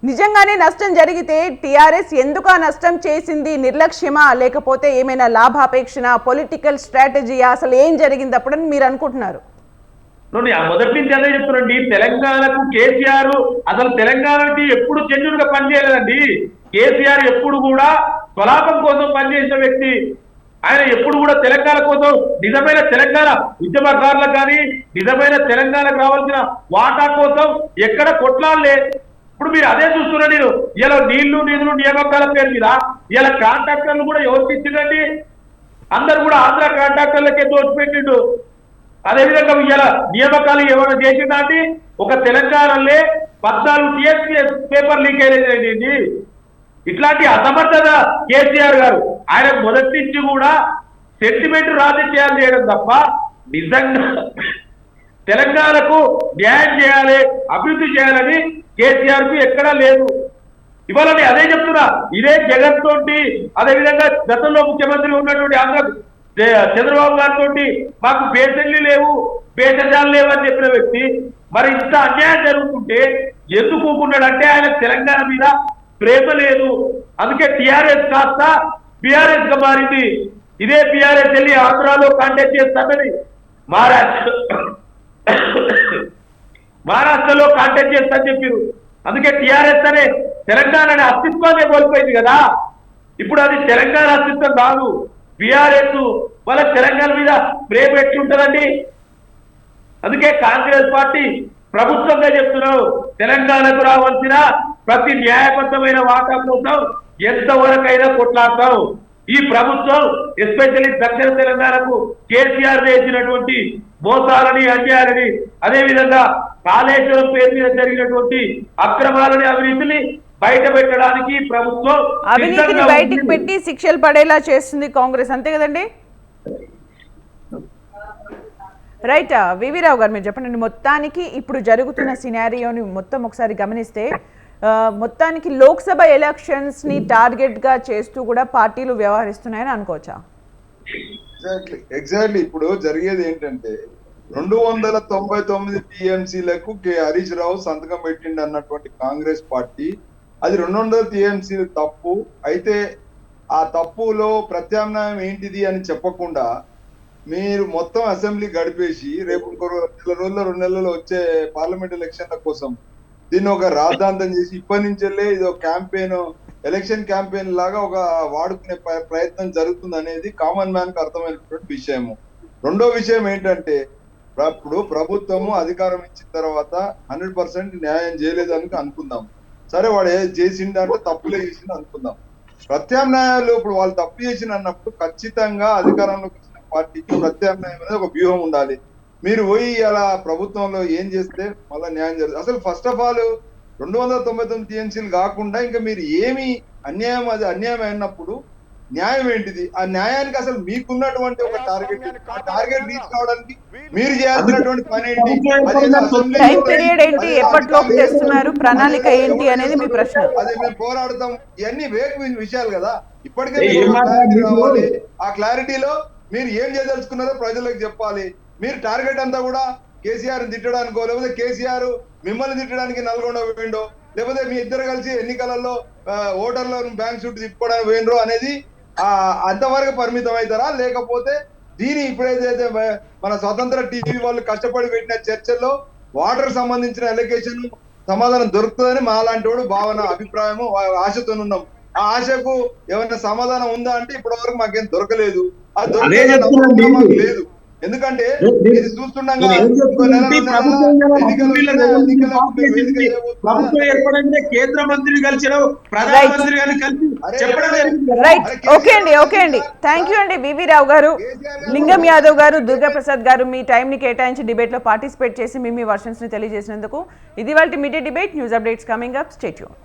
నిజంగానే నష్టం జరిగితే టీఆర్ఎస్ ఎందుకు ఆ నష్టం చేసింది? నిర్లక్ష్యమా, లేకపోతే ఏమైనా లాభాపేక్షణ, పొలిటికల్ స్ట్రాటజీయా? అసలు ఏం జరిగింది అప్పుడని మీరు అనుకుంటున్నారు? మొదటి నుంచి అదే చెప్తున్నాండి, తెలంగాణకు కేసీఆర్ అసలు తెలంగాణకి ఎప్పుడు జెన్యూన్ గా పనిచేయలేదండి. కేసీఆర్ ఎప్పుడు కూడా స్వలాభం కోసం పనిచేసిన వ్యక్తి. ఆయన ఎప్పుడు కూడా తెలంగాణ కోసం, నిజమైన తెలంగాణ ఉద్యమకారులకు కానీ నిజమైన తెలంగాణకు రావాల్సిన వాటా కోసం ఎక్కడ కొట్లాడలే. ఇప్పుడు మీరు అదే చూస్తున్నారు. నేను ఇలా నీళ్లు నిధులు నియామకాల పేరు మీద ఇలా కాంట్రాక్టర్లు కూడా ఎవరికి ఇచ్చిందండి? అందరు కూడా ఆంధ్ర కాంట్రాక్టర్లకే దోచిపెట్టిండు. అదేవిధంగా ఇలా నియామకాలు ఏమైనా చేసిందా అంటే ఒక తెలంగాణలో 14 టీఎస్పీఎస్ పేపర్ లీకేజ్ అయింది. ఇట్లాంటి అసమర్థత కేసీఆర్ గారు. ఆయన మొదటి నుంచి కూడా సెంటిమెంట్ రాజకీయాలు చేయడం తప్ప నిజంగా తెలంగాణకు న్యాయం చేయాలి, అభివృద్ధి చేయాలని కేసీఆర్ కు ఎక్కడా లేదు. ఇవాళ నేను అదే చెప్తున్నా. ఇదే జగన్ తోటి, అదేవిధంగా గతంలో ముఖ్యమంత్రి ఉన్నటువంటి ఆంధ్ర చంద్రబాబు గారితో మాకు పేషెంట్లు లేవు, పేషెంటాలు లేవు అని చెప్పిన వ్యక్తి మరి ఇంత అన్యాయం జరుగుతుంటే ఎందుకు ఊరుకున్నాడంటే ఆయన తెలంగాణ మీద ప్రేమ లేదు. అందుకే టీఆర్ఎస్ కాస్త బీఆర్ఎస్ గా మారింది. ఇదే బీఆర్ఎస్ వెళ్ళి ఆంధ్రాలో కాంటాక్ట్ చేస్తానని మహారాష్ట్రలో కాంటాక్ట్ చేస్తానని చెప్పారు. అందుకే టీఆర్ఎస్ అనే తెలంగాణ అనే అస్తిత్వాన్ని కోల్పోయింది కదా. ఇప్పుడు అది తెలంగాణ అస్తిత్వం కాదు. బీఆర్ఎస్ వాళ్ళ తెలంగాణ మీద ప్రేమ ఎట్లుంటుందండి? అందుకే కాంగ్రెస్ పార్టీ ప్రభుత్వంగా చెప్తున్నావు, తెలంగాణకు రావాల్సిన ప్రతి న్యాయబద్ధమైన వాటా కోసం ఎంతవరకైనా కొట్లాడతాం. ఈ ప్రభుత్వం ఎస్పెషల్లీ దక్షిణ తెలంగాణకు కేసీఆర్ చేసినటువంటి మోసాలని, అన్యాయాలని, అదేవిధంగా కాళేశ్వరం పేరు మీద జరిగినటువంటి అక్రమాలని, అవినీతిని బయట పెట్టడానికి ప్రభుత్వం అవినీతిని బయటికి పెట్టి శిక్షలు పడేలా చేస్తుంది కాంగ్రెస్, అంతే కదండి? రైట్. వివి రావు గారు మీరు చెప్పండి. మొత్తానికి ఇప్పుడు జరుగుతున్న సినారియోని మొత్తం ఒకసారి గమనిస్తే మొత్తానికి లోక్సభ ఎలక్షన్స్ ని టార్గెట్ గా చేస్తూ కూడా పార్టీలు వ్యవహరిస్తున్నాయని అనుకోవచ్చా? ఎగ్జాక్ట్లీ. ఇప్పుడు జరిగేది ఏంటంటే 299 టీఎంసీలకు హరీష్ రావు సంతకం పెట్టిండు అన్నటువంటి కాంగ్రెస్ పార్టీ అది 200 టీఎంసీలు తప్పు అయితే ఆ తప్పులో ప్రత్యామ్నాయం ఏంటిది అని చెప్పకుండా మీరు మొత్తం అసెంబ్లీ గడిపేసి రేపు 2 నెలల్లో వచ్చే పార్లమెంట్ ఎలక్షన్ల కోసం దీన్ని ఒక రాద్ధాంతం చేసి ఇప్పటి నుంచెల్లే ఇది ఒక క్యాంపెయిన్, ఎలక్షన్ క్యాంపెయిన్ లాగా ఒక వాడుకునే ప్రయత్నం జరుగుతుంది అనేది కామన్ మ్యాన్ కు అర్థమైనటువంటి విషయము. రెండో విషయం ఏంటంటే ఇప్పుడు ప్రభుత్వము అధికారం ఇచ్చిన తర్వాత 100% న్యాయం చేయలేదని అనుకుందాం. సరే, వాడు చేసిందంటే తప్పులే చేసింది అనుకుందాం. ప్రత్యామ్నాయాలు ఇప్పుడు వాళ్ళు తప్పు చేసిన అన్నప్పుడు ఖచ్చితంగా అధికారంలోకి వచ్చిన పార్టీకి ప్రత్యామ్నాయం అనేది ఒక వ్యూహం ఉండాలి. మీరు పోయి అలా ప్రభుత్వంలో ఏం చేస్తే మళ్ళీ న్యాయం జరుగుతుంది. అసలు ఫస్ట్ ఆఫ్ ఆల్ 299 టీఎంసీలు కాకుండా ఇంకా మీరు ఏమి అన్యాయం, అది అన్యాయం అయినప్పుడు న్యాయం ఏంటిది? ఆ న్యాయానికి అసలు మీకున్నటువంటి ఒక టార్గెట్, ఆ టార్గెట్ రీచ్ కావడానికి మీరు చేయాల్సినటువంటి పని ఏంటి? టైం పీరియడ్ ఏంటి, ఎప్పటిలోపు తెస్తున్నారు, ప్రణాళిక ఏంటి అనేది మీ ప్రశ్న. అదే మేము పోరాడతాం, ఇవన్నీ వేక్ విషయాలు కదా. ఇప్పటికే ఏం మీకు మాట్లాడారు క్లారిటీ మీరు? రావాలి. ఆ క్లారిటీలో మీరు ఏం చేయదలుచుకున్నారో ప్రజలకు చెప్పాలి. మీరు టార్గెట్ అంతా కూడా కేసీఆర్ తిట్టడానికో, లేకపోతే కేసీఆర్ మిమ్మల్ని తిట్టడానికి నల్గొండ పోయిండో, లేకపోతే మీ ఇద్దరు కలిసి ఎన్నికలలో ఓటర్లో బ్యాంక్ చుట్టూ తిప్పుకోవడానికి పోయినరో అనేది అంతవరకు పరిమితం అవుతారా? లేకపోతే దీని ఇప్పుడైతే మన స్వతంత్ర టీవీ వాళ్ళు కష్టపడి పెట్టిన చర్చల్లో వాటర్ సంబంధించిన ఎలిగేషన్ సమాధానం దొరుకుతుందని మా లాంటి వాడు భావన, అభిప్రాయము, ఆశతో ఉన్నాం. ఆ ఆశకు ఏమైనా సమాధానం ఉందా అంటే ఇప్పటి వరకు మాకేం దొరకలేదు. అది దొరకలేదు మాకు లేదు. ఎందుకంటే ఇది చూస్తుండగా ప్రభుత్వం ఏర్పడంటే కేంద్ర మంత్రి కలిసిన ప్రధానమంత్రి గారిని కలిసి చెప్పడం రైట్. ఓకే అండి. థ్యాంక్ యూ అండి వివి రావు గారు, లింగం యాదవ్ గారు, దుర్గా ప్రసాద్ గారు మీ టైం ని కేటాయించి డిబేట్ లో పార్టిసిపేట్ చేసి మీ వర్షన్స్ ని తెలియజేసినందుకు. ఇది వాళ్ళ media debate. News updates coming up. Stay tuned.